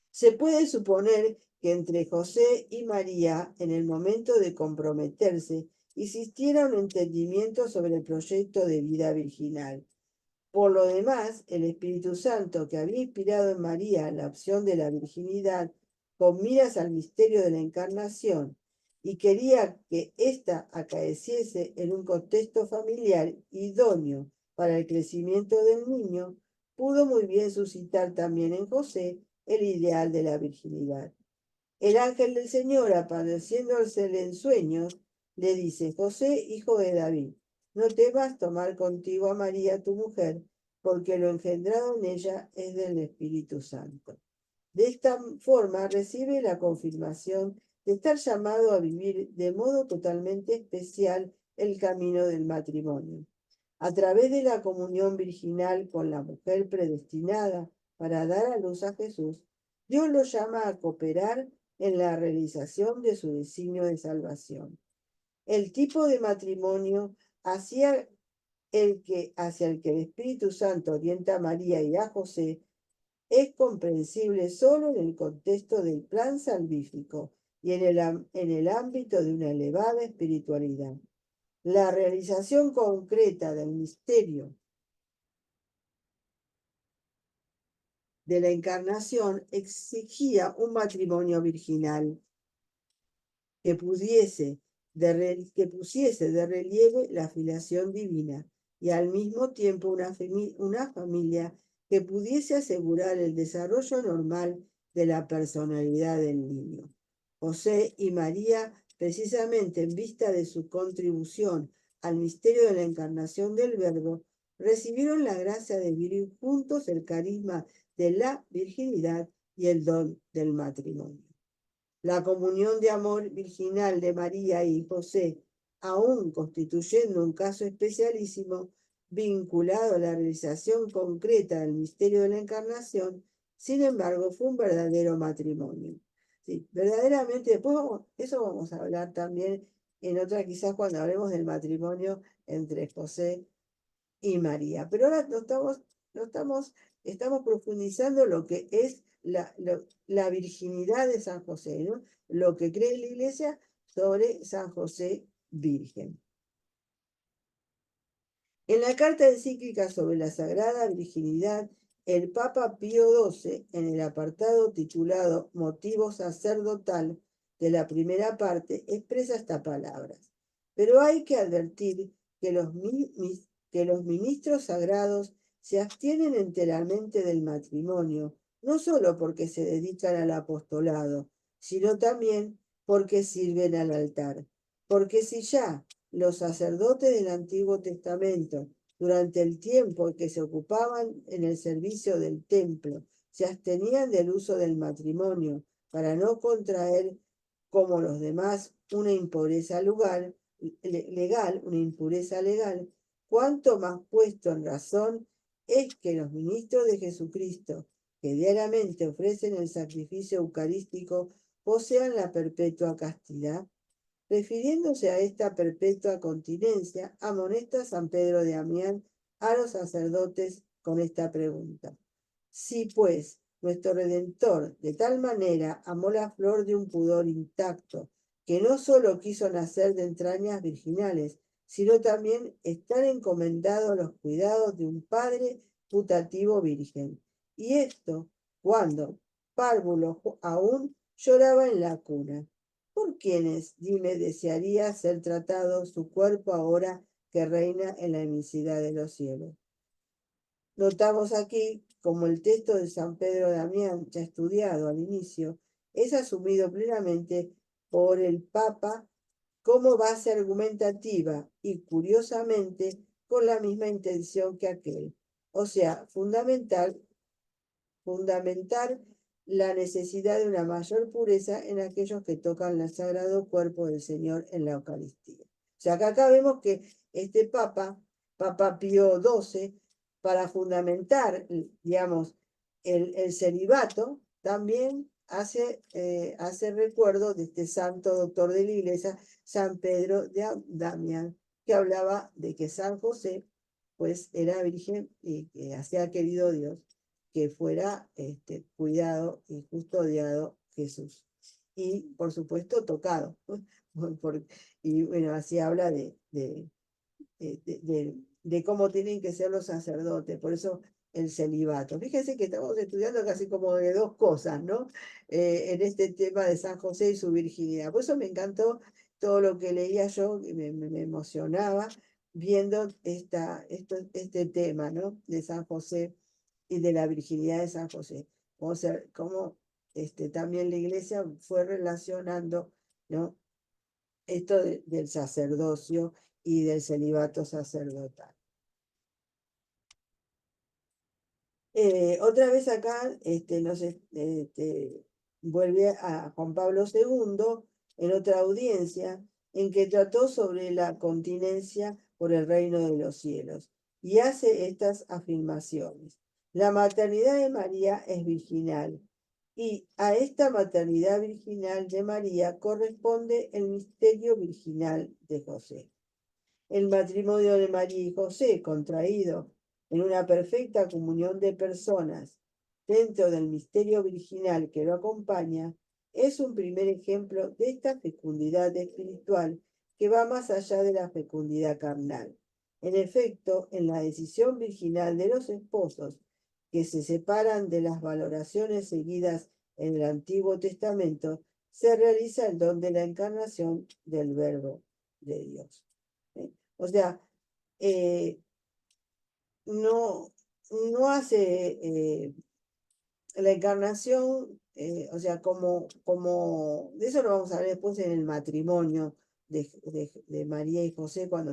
Se puede suponer que entre José y María, en el momento de comprometerse, existiera un entendimiento sobre el proyecto de vida virginal. Por lo demás, el Espíritu Santo, que había inspirado en María la opción de la virginidad con miras al misterio de la encarnación y quería que ésta acaeciese en un contexto familiar idóneo para el crecimiento del niño, pudo muy bien suscitar también en José el ideal de la virginidad. El ángel del Señor, apareciéndosele en sueños, le dice: José, hijo de David, no temas tomar contigo a María tu mujer, porque lo engendrado en ella es del Espíritu Santo. De esta forma recibe la confirmación de estar llamado a vivir de modo totalmente especial el camino del matrimonio. A través de la comunión virginal con la mujer predestinada para dar a luz a Jesús, Dios lo llama a cooperar en la realización de su designio de salvación. El tipo de matrimonio hacia hacia el que el Espíritu Santo orienta a María y a José es comprensible solo en el contexto del plan salvífico y en el ámbito de una elevada espiritualidad. La realización concreta del misterio de la encarnación exigía un matrimonio virginal que que pusiese de relieve la filiación divina y al mismo tiempo una familia que pudiese asegurar el desarrollo normal de la personalidad del niño. José y María, precisamente en vista de su contribución al misterio de la encarnación del Verbo, recibieron la gracia de vivir juntos el carisma de la virginidad y el don del matrimonio. La comunión de amor virginal de María y José, aún constituyendo un caso especialísimo vinculado a la realización concreta del misterio de la encarnación, sin embargo, fue un verdadero matrimonio. Sí, verdaderamente, eso vamos a hablar también en otra, quizás cuando hablemos del matrimonio entre José y María. Pero ahora estamos profundizando lo que es la virginidad de San José, ¿no? Lo que cree la Iglesia sobre San José Virgen. En la carta encíclica sobre la Sagrada Virginidad, el Papa Pío XII, en el apartado titulado Motivo Sacerdotal de la primera parte, expresa estas palabras. Pero hay que advertir que los ministros sagrados se abstienen enteramente del matrimonio, no solo porque se dedican al apostolado, sino también porque sirven al altar. Porque si ya los sacerdotes del Antiguo Testamento, durante el tiempo en que se ocupaban en el servicio del templo, se abstenían del uso del matrimonio para no contraer, como los demás, una impureza legal, cuanto más puesto en razón es que los ministros de Jesucristo, que diariamente ofrecen el sacrificio eucarístico, posean la perpetua castidad. Refiriéndose a esta perpetua continencia, amonesta San Pedro de Amián a los sacerdotes con esta pregunta. Si pues nuestro Redentor de tal manera amó la flor de un pudor intacto, que no sólo quiso nacer de entrañas virginales, sino también estar encomendado a los cuidados de un Padre putativo virgen. Y esto cuando párvulo aún lloraba en la cuna. ¿Por quiénes, dime, desearía ser tratado su cuerpo ahora que reina en la inmensidad de los cielos? Notamos aquí, como el texto de San Pedro Damián, ya estudiado al inicio, es asumido plenamente por el Papa como base argumentativa y, curiosamente, con la misma intención que aquel, o sea, fundamentar la necesidad de una mayor pureza en aquellos que tocan el sagrado cuerpo del Señor en la Eucaristía. O sea, que acá vemos que este Papa Pío XII, para fundamentar, digamos, el celibato, también hace recuerdo de este santo doctor de la Iglesia, San Pedro de Damián, que hablaba de que San José, pues, era virgen y que hacía querido Dios que fuera cuidado y custodiado Jesús. Y, por supuesto, tocado. Y bueno, así habla de cómo tienen que ser los sacerdotes. Por eso el celibato. Fíjense que estamos estudiando casi como de dos cosas, ¿no? En este tema de San José y su virginidad. Por eso me encantó todo lo que leía yo, me emocionaba viendo este tema, ¿no? De San José y de la virginidad de San José. Como también la Iglesia fue relacionando, ¿no?, esto del sacerdocio y del celibato sacerdotal. Otra vez acá vuelve a Juan Pablo II en otra audiencia en que trató sobre la continencia por el reino de los cielos y hace estas afirmaciones. La maternidad de María es virginal y a esta maternidad virginal de María corresponde el misterio virginal de José. El matrimonio de María y José, contraído en una perfecta comunión de personas dentro del misterio virginal que lo acompaña, es un primer ejemplo de esta fecundidad espiritual que va más allá de la fecundidad carnal. En efecto, en la decisión virginal de los esposos que se separan de las valoraciones seguidas en el Antiguo Testamento, se realiza el don de la encarnación del Verbo de Dios. O sea, no, no hace la encarnación, o sea, de eso lo vamos a ver después en el matrimonio de María y José, cuando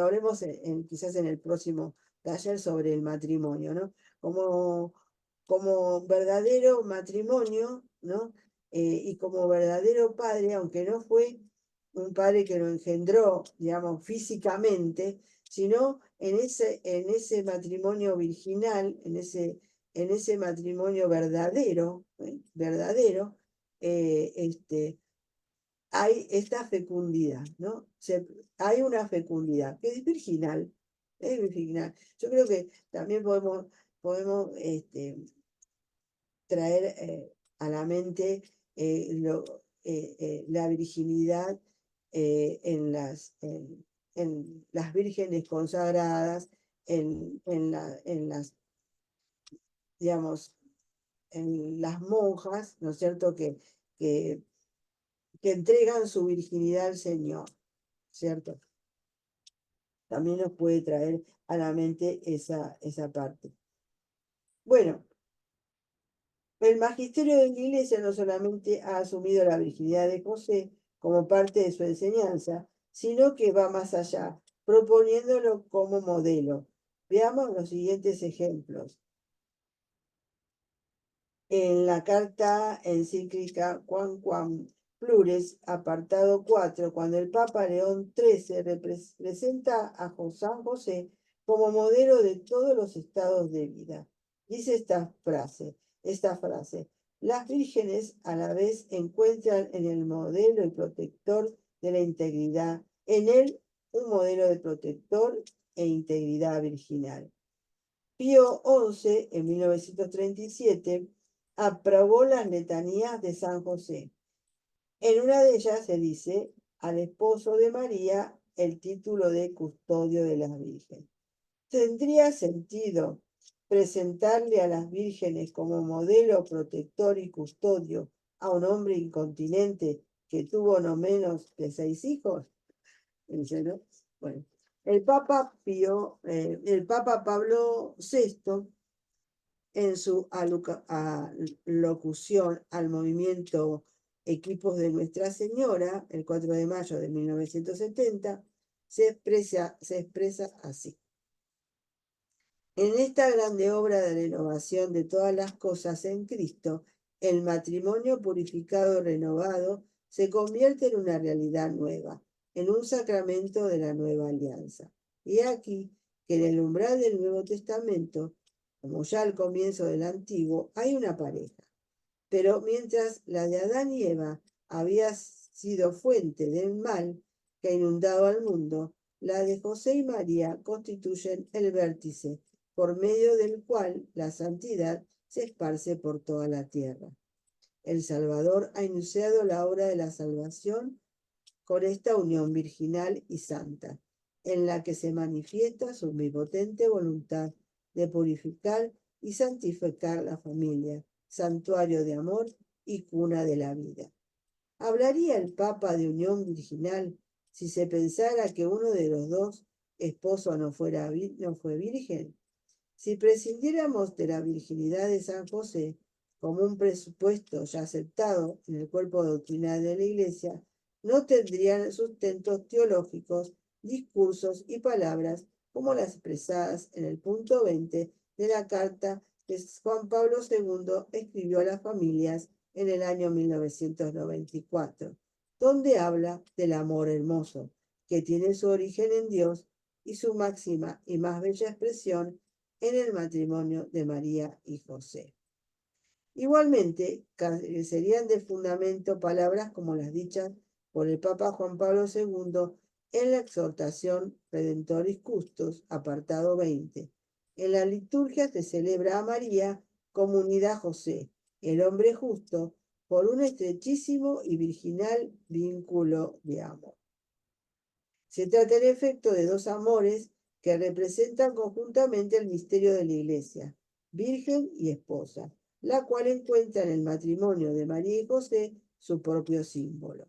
hablemos quizás en el próximo taller sobre el matrimonio, ¿no? Como verdadero matrimonio, ¿no? Y como verdadero padre, aunque no fue un padre que lo engendró, digamos, físicamente, sino en ese matrimonio virginal, en ese matrimonio verdadero, hay esta fecundidad, ¿no? Hay una fecundidad que es virginal, es virginal. Yo creo que también podemos traer a la mente la virginidad en las vírgenes consagradas, en las, digamos, en las monjas, ¿no es cierto?, que entregan su virginidad al Señor, ¿cierto? También nos puede traer a la mente esa parte. Bueno, el magisterio de la Iglesia no solamente ha asumido la virginidad de José como parte de su enseñanza, sino que va más allá, proponiéndolo como modelo. Veamos los siguientes ejemplos. En la carta encíclica Quam Plures, apartado 4, cuando el Papa León XIII presenta a San José como modelo de todos los estados de vida, dice esta frase: las vírgenes a la vez encuentran en el modelo y protector de la integridad, en él un modelo de protector e integridad virginal. Pío XI, en 1937, aprobó las letanías de San José. En una de ellas se dice al esposo de María el título de custodio de las vírgenes. ¿Tendría sentido presentarle a las vírgenes como modelo protector y custodio a un hombre incontinente que tuvo no menos de 6 hijos? ¿No? Bueno, el Papa Pablo VI, en su alocución al movimiento Equipos de Nuestra Señora, el 4 de mayo de 1970, se expresa así: en esta grande obra de renovación de todas las cosas en Cristo, el matrimonio purificado y renovado se convierte en una realidad nueva, en un sacramento de la nueva alianza. Y aquí que en el umbral del Nuevo Testamento, como ya al comienzo del Antiguo, hay una pareja. Pero mientras la de Adán y Eva había sido fuente del mal que ha inundado al mundo, la de José y María constituyen el vértice por medio del cual la santidad se esparce por toda la tierra. El Salvador ha iniciado la obra de la salvación con esta unión virginal y santa, en la que se manifiesta su omnipotente voluntad de purificar y santificar la familia, santuario de amor y cuna de la vida. ¿Hablaría el Papa de unión virginal si se pensara que uno de los dos esposos no fue virgen? Si prescindiéramos de la virginidad de San José como un presupuesto ya aceptado en el cuerpo doctrinal de la Iglesia, no tendrían sustentos teológicos, discursos y palabras como las expresadas en el punto 20 de la carta que Juan Pablo II escribió a las familias en el año 1994, donde habla del amor hermoso, que tiene su origen en Dios y su máxima y más bella expresión en el matrimonio de María y José. Igualmente, serían de fundamento palabras como las dichas por el Papa Juan Pablo II en la exhortación Redentoris Custos, apartado 20. En la liturgia se celebra a María como unida a José, el hombre justo, por un estrechísimo y virginal vínculo de amor. Se trata en efecto de dos amores que representan conjuntamente el misterio de la Iglesia, virgen y esposa, la cual encuentra en el matrimonio de María y José su propio símbolo.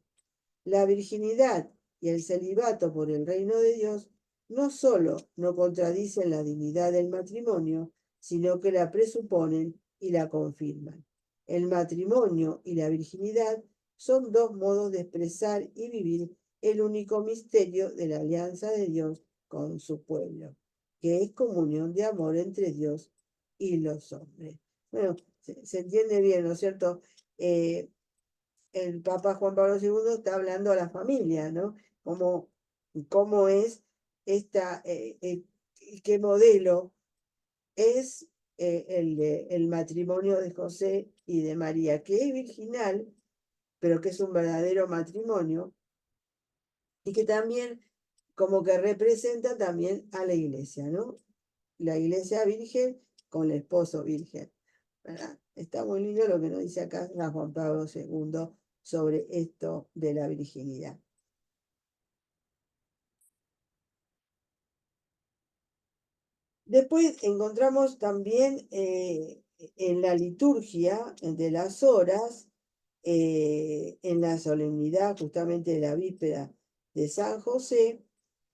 La virginidad y el celibato por el reino de Dios no solo no contradicen la dignidad del matrimonio, sino que la presuponen y la confirman. El matrimonio y la virginidad son dos modos de expresar y vivir el único misterio de la alianza de Dios con su pueblo, que es comunión de amor entre Dios y los hombres. Bueno, se entiende bien, ¿no es cierto? El Papa Juan Pablo II está hablando a la familia, ¿no? Cómo es esta, qué modelo es el matrimonio de José y de María, que es virginal, pero que es un verdadero matrimonio, y que también como que representa también a la iglesia, ¿no? La iglesia virgen con el esposo virgen, ¿verdad? Está muy lindo lo que nos dice acá San Juan Pablo II sobre esto de la virginidad. Después encontramos también en la liturgia de las horas, en la solemnidad justamente de la víspera de San José,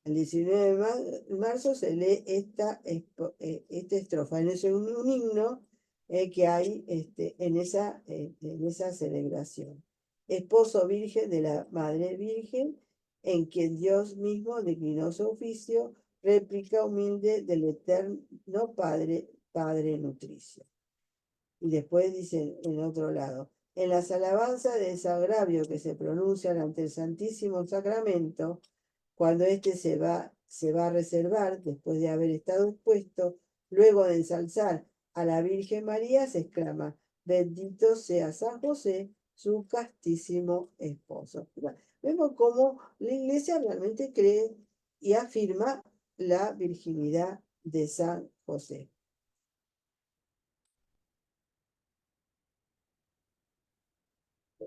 el 19 de marzo se lee esta estrofa. Es un himno que hay en esa celebración. Esposo virgen de la Madre Virgen, en quien Dios mismo declinó su oficio, réplica humilde del eterno Padre, Padre nutricio. Y después dice en otro lado, en las alabanzas de desagravio que se pronuncian ante el Santísimo Sacramento, cuando éste se va a reservar, después de haber estado expuesto, luego de ensalzar a la Virgen María, se exclama, bendito sea San José, su castísimo esposo. Vemos cómo la Iglesia realmente cree y afirma la virginidad de San José.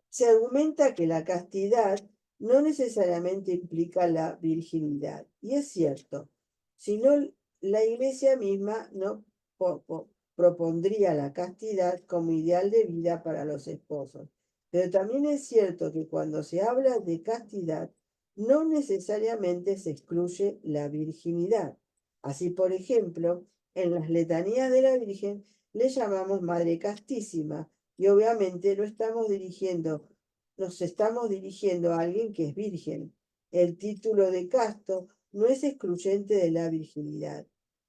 Se argumenta que la castidad no necesariamente implica la virginidad, y es cierto, sino la Iglesia misma no propondría la castidad como ideal de vida para los esposos. Pero también es cierto que cuando se habla de castidad, no necesariamente se excluye la virginidad. Así, por ejemplo, en las letanías de la Virgen le llamamos Madre Castísima, y obviamente nos estamos dirigiendo a alguien que es virgen. El título de casto no es excluyente de la virginidad.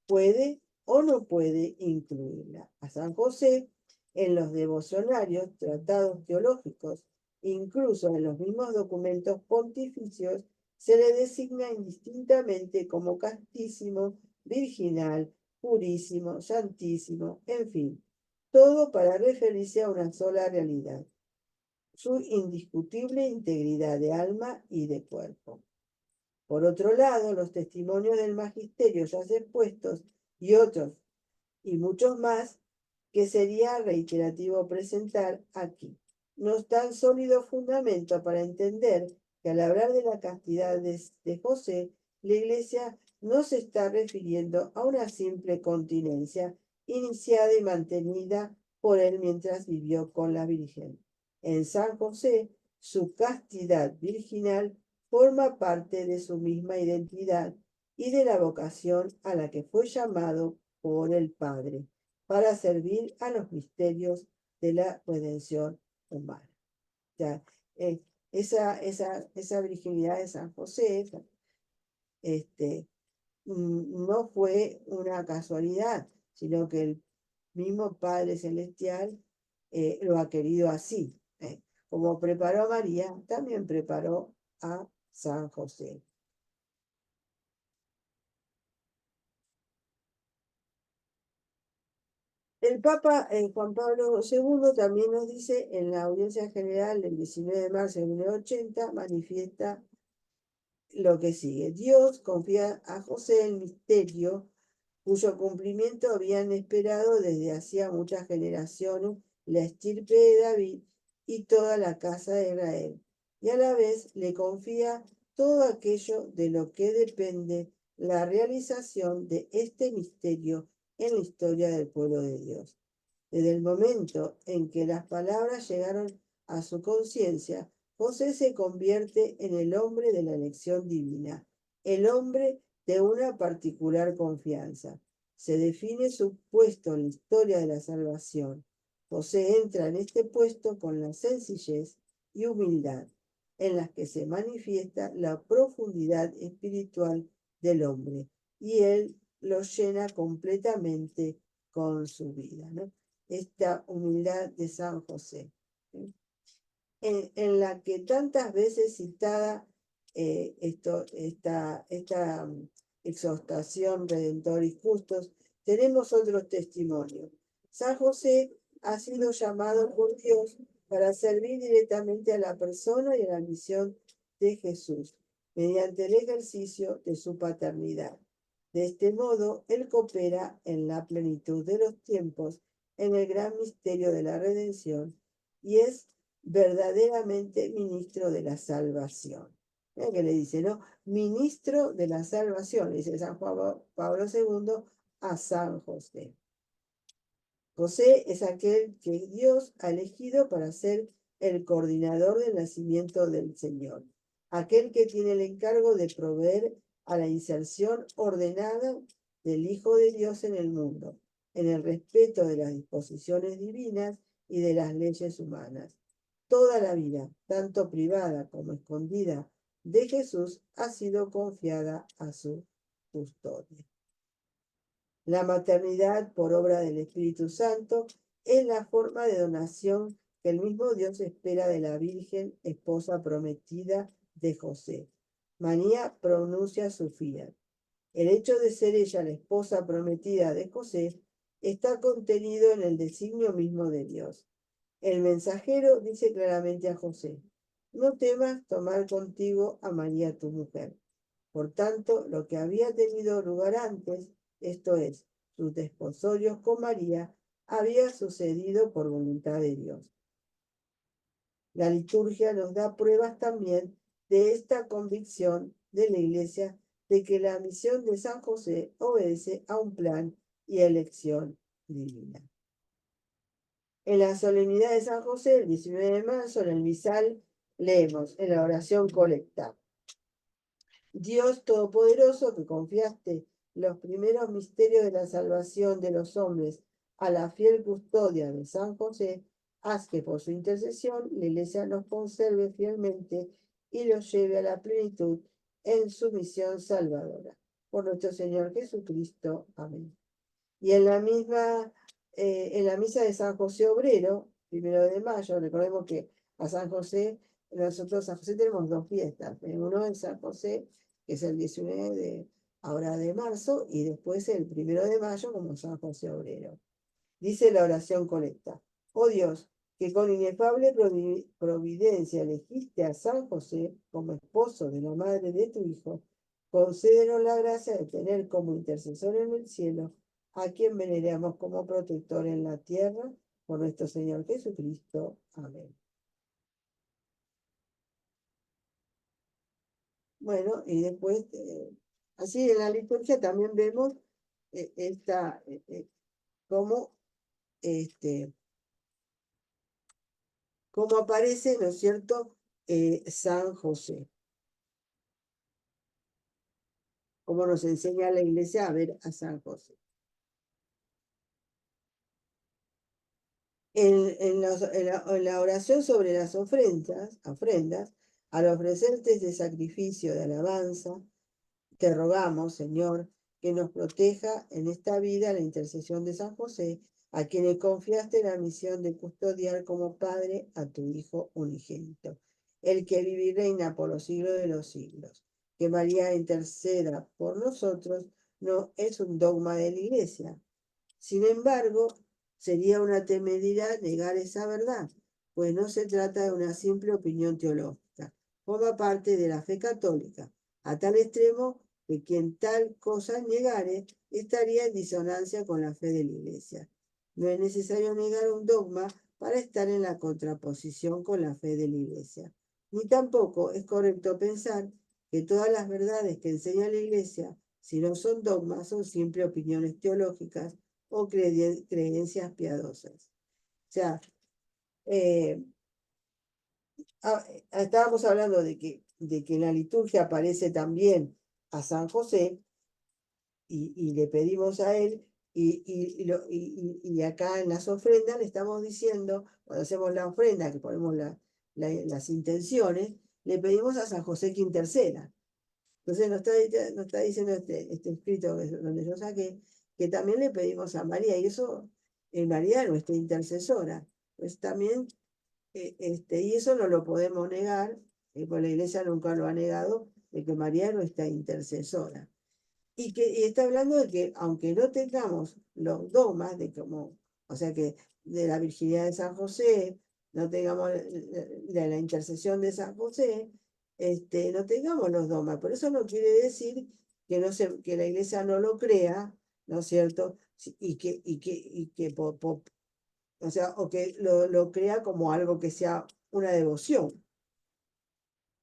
Puede o no puede incluirla. A San José, en los devocionarios, tratados teológicos, incluso en los mismos documentos pontificios, se le designa indistintamente como castísimo, virginal, purísimo, santísimo, en fin, todo para referirse a una sola realidad, su indiscutible integridad de alma y de cuerpo. Por otro lado, los testimonios del magisterio ya expuestos y otros y muchos más que sería reiterativo presentar aquí, nos dan sólido fundamento para entender que al hablar de la castidad de José, la Iglesia no se está refiriendo a una simple continencia iniciada y mantenida por él mientras vivió con la Virgen. En San José, su castidad virginal forma parte de su misma identidad y de la vocación a la que fue llamado por el Padre para servir a los misterios de la redención humana. O sea, esa virginidad de San José no fue una casualidad, sino que el mismo Padre Celestial lo ha querido así. Como preparó a María, también preparó a San José. El Papa Juan Pablo II también nos dice en la audiencia general del 19 de marzo de 1980, manifiesta lo que sigue. Dios confía a José el misterio cuyo cumplimiento habían esperado desde hacía muchas generaciones la estirpe de David y toda la casa de Israel, y a la vez le confía todo aquello de lo que depende la realización de este misterio en la historia del pueblo de Dios. Desde el momento en que las palabras llegaron a su conciencia, José se convierte en el hombre de la elección divina, el hombre de una particular confianza. Se define su puesto en la historia de la salvación. José entra en este puesto con la sencillez y humildad en las que se manifiesta la profundidad espiritual del hombre, y él lo llena completamente con su vida, ¿no? Esta humildad de San José, en la que tantas veces citada esta exhortación redentor y justos, tenemos otros testimonios. San José ha sido llamado por Dios para servir directamente a la persona y a la misión de Jesús, mediante el ejercicio de su paternidad. De este modo, él coopera en la plenitud de los tiempos en el gran misterio de la redención y es verdaderamente ministro de la salvación. Que le dice, ¿no? Ministro de la salvación, dice San Pablo II a San José. José es aquel que Dios ha elegido para ser el coordinador del nacimiento del Señor, aquel que tiene el encargo de proveer a la inserción ordenada del Hijo de Dios en el mundo, en el respeto de las disposiciones divinas y de las leyes humanas. Toda la vida, tanto privada como escondida, de Jesús ha sido confiada a su custodia. La maternidad por obra del Espíritu Santo es la forma de donación que el mismo Dios espera de la Virgen, esposa prometida de José. María pronuncia su fiat. El hecho de ser ella la esposa prometida de José está contenido en el designio mismo de Dios. El mensajero dice claramente a José, no temas tomar contigo a María tu mujer. Por tanto, lo que había tenido lugar antes, esto es, sus desposorios con María, había sucedido por voluntad de Dios. La liturgia nos da pruebas también de esta convicción de la Iglesia de que la misión de San José obedece a un plan y elección divina. En la solemnidad de San José, el 19 de marzo, en el misal, leemos en la oración colecta. Dios Todopoderoso, que confiaste los primeros misterios de la salvación de los hombres a la fiel custodia de San José, haz que por su intercesión la Iglesia nos conserve fielmente y los lleve a la plenitud en su misión salvadora. Por nuestro Señor Jesucristo. Amén. Y en la misa de San José Obrero, 1 de mayo, recordemos que a San José, nosotros a José tenemos dos fiestas. Uno es San José, que es el 19 de marzo, y después el 1 de mayo como San José Obrero. Dice la oración colecta. Oh Dios, que con inefable providencia elegiste a San José como esposo de la madre de tu Hijo, concédenos la gracia de tener como intercesor en el cielo a quien veneramos como protector en la tierra, por nuestro Señor Jesucristo. Amén. Bueno, y después, así en la liturgia también vemos cómo, cómo aparece, ¿no es cierto?, San José, cómo nos enseña la Iglesia a ver a San José. En la oración sobre las ofrendas, al ofrecerte este sacrificio de alabanza, te rogamos, Señor, que nos proteja en esta vida la intercesión de San José, a quien le confiaste la misión de custodiar como Padre a tu Hijo unigénito, el que vive y reina por los siglos de los siglos. Que María interceda por nosotros no es un dogma de la Iglesia. Sin embargo, sería una temeridad negar esa verdad, pues no se trata de una simple opinión teológica, forma parte de la fe católica, a tal extremo que quien tal cosa negare estaría en disonancia con la fe de la Iglesia. No es necesario negar un dogma para estar en la contraposición con la fe de la Iglesia. Ni tampoco es correcto pensar que todas las verdades que enseña la Iglesia, si no son dogmas, son simples opiniones teológicas o creencias piadosas. O sea, eh, estábamos hablando de que en la liturgia aparece también a San José y le pedimos a él, y acá en las ofrendas le estamos diciendo, cuando hacemos la ofrenda, que ponemos las intenciones, le pedimos a San José que interceda. Entonces nos está diciendo este escrito donde yo saqué, que también le pedimos a María, y eso, María es nuestra intercesora. Pues también, y eso no lo podemos negar, pues la Iglesia nunca lo ha negado, de que María es nuestra intercesora. Y está hablando de que aunque no tengamos los dogmas de como, o sea que de la virginidad de San José, no tengamos de la intercesión de San José, no tengamos los dogmas. Por eso no quiere decir que, que la iglesia no lo crea, ¿no es cierto? O sea, o que lo crea como algo que sea una devoción,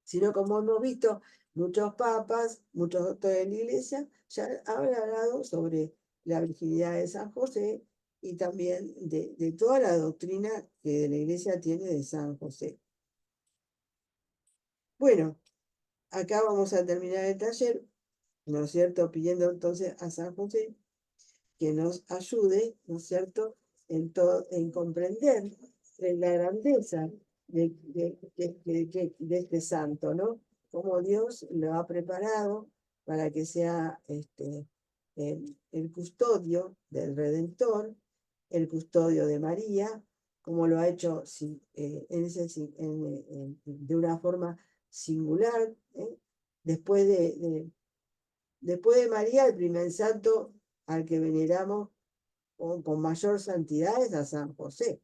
sino como hemos visto, muchos papas, muchos doctores de la iglesia ya han hablado sobre la virginidad de San José y también de toda la doctrina que la iglesia tiene de San José. Bueno, acá vamos a terminar el taller, ¿no es cierto? Pidiendo entonces a San José que nos ayude, ¿no es cierto?, en comprender la grandeza de este santo, ¿no? Cómo Dios lo ha preparado para que sea el custodio del Redentor, el custodio de María, como lo ha hecho de una forma singular. Después después de María, el primer santo al que veneramos con mayor santidad es a San José.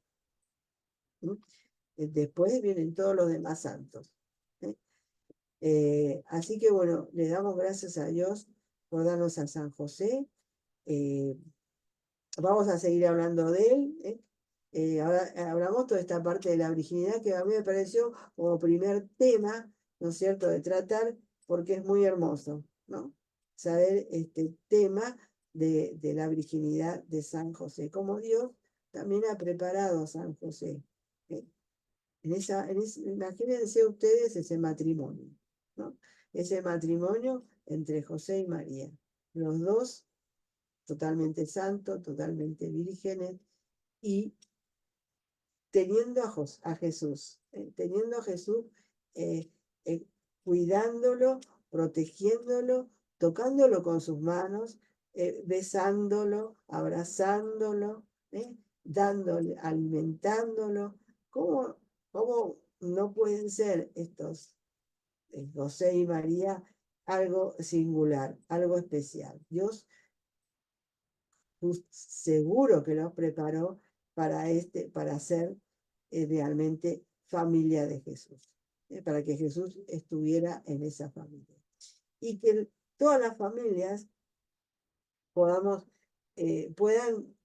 Después vienen todos los demás santos. Así que bueno, le damos gracias a Dios por darnos a San José. Vamos a seguir hablando de él. Ahora hablamos toda esta parte de la virginidad que a mí me pareció como primer tema, ¿no es cierto?, de tratar, porque es muy hermoso, ¿no? Saber este tema de la virginidad de San José, como Dios también ha preparado a San José. Imagínense ustedes ese matrimonio, ¿no? Ese matrimonio entre José y María, los dos totalmente santos, totalmente vírgenes, y teniendo a Jesús, teniendo a Jesús, eh, eh, cuidándolo, protegiéndolo, tocándolo con sus manos, besándolo, abrazándolo, dándole, alimentándolo. ¿Cómo no pueden ser estos, José y María, algo singular, algo especial? Dios seguro que los preparó para ser realmente familia de Jesús, para que Jesús estuviera en esa familia. Y que todas las familias puedan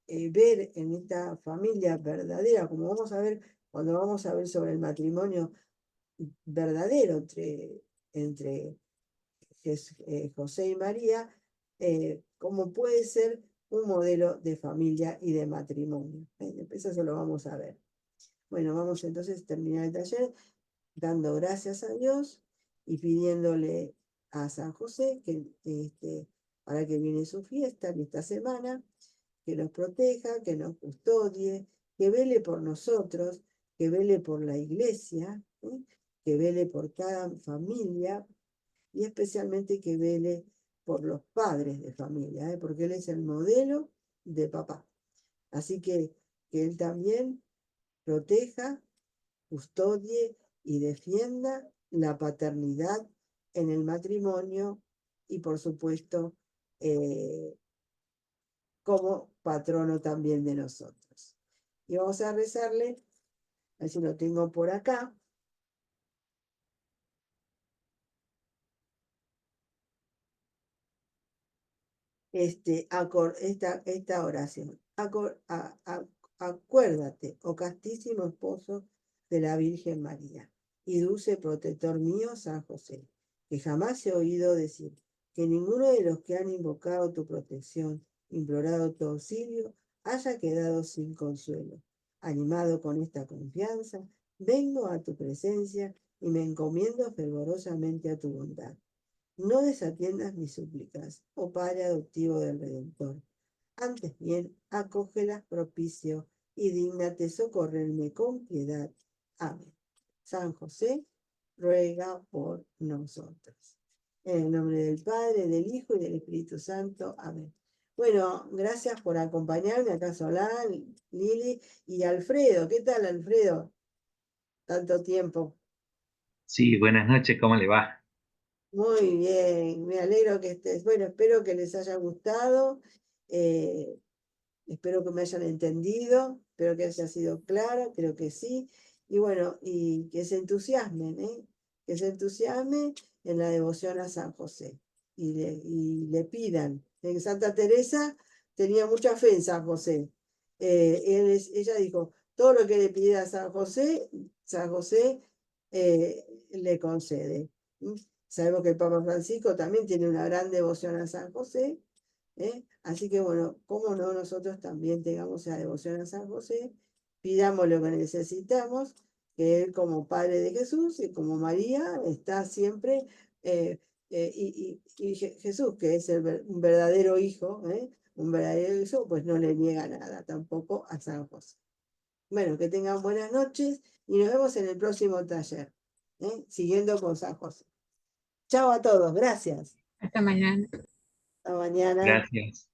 ver en esta familia verdadera, como vamos a ver cuando vamos a ver sobre el matrimonio verdadero entre José y María, como puede ser un modelo de familia y de matrimonio. Eso lo vamos a ver. Bueno, vamos entonces a terminar el taller dando gracias a Dios y pidiéndole a San José que ahora que viene su fiesta en esta semana, que nos proteja, que nos custodie, que vele por nosotros, que vele por la iglesia, que vele por cada familia y especialmente que vele por los padres de familia, porque Él es el modelo de papá. Así que Él también proteja, custodie y defienda la paternidad en el matrimonio y por supuesto como patrono también de nosotros. Y vamos a rezarle, a ver si lo tengo por acá. Esta oración. Acuérdate, oh castísimo esposo de la Virgen María y dulce protector mío, San José, que jamás he oído decir que ninguno de los que han invocado tu protección, implorado tu auxilio, haya quedado sin consuelo. Animado con esta confianza, vengo a tu presencia y me encomiendo fervorosamente a tu bondad. No desatiendas mis súplicas, oh Padre adoptivo del Redentor. Antes bien, acógelas propicio y dígnate socorrerme con piedad. Amén. San José, ruega por nosotros. En el nombre del Padre, del Hijo y del Espíritu Santo. Amén. Bueno, gracias por acompañarme acá Solán, Lili y Alfredo. ¿Qué tal, Alfredo? Tanto tiempo. Sí, buenas noches, ¿cómo le va? Muy bien, me alegro que estés. Bueno, espero que les haya gustado, eh, espero que me hayan entendido, espero que haya sido clara, creo que sí. Y bueno, y que se entusiasmen, ¿eh? Que se entusiasmen en la devoción a San José y le pidan. En Santa Teresa tenía mucha fe en San José. Ella dijo, todo lo que le pida a San José le concede. ¿Mm? Sabemos que el Papa Francisco también tiene una gran devoción a San José, así que bueno, cómo no nosotros también tengamos esa devoción a San José, pidamos lo que necesitamos, que Él como Padre de Jesús y como María está siempre, y Jesús, que es un verdadero hijo, un verdadero hijo, pues no le niega nada tampoco a San José. Bueno, que tengan buenas noches y nos vemos en el próximo taller, siguiendo con San José. Chao a todos, gracias. Hasta mañana. Hasta mañana. Gracias.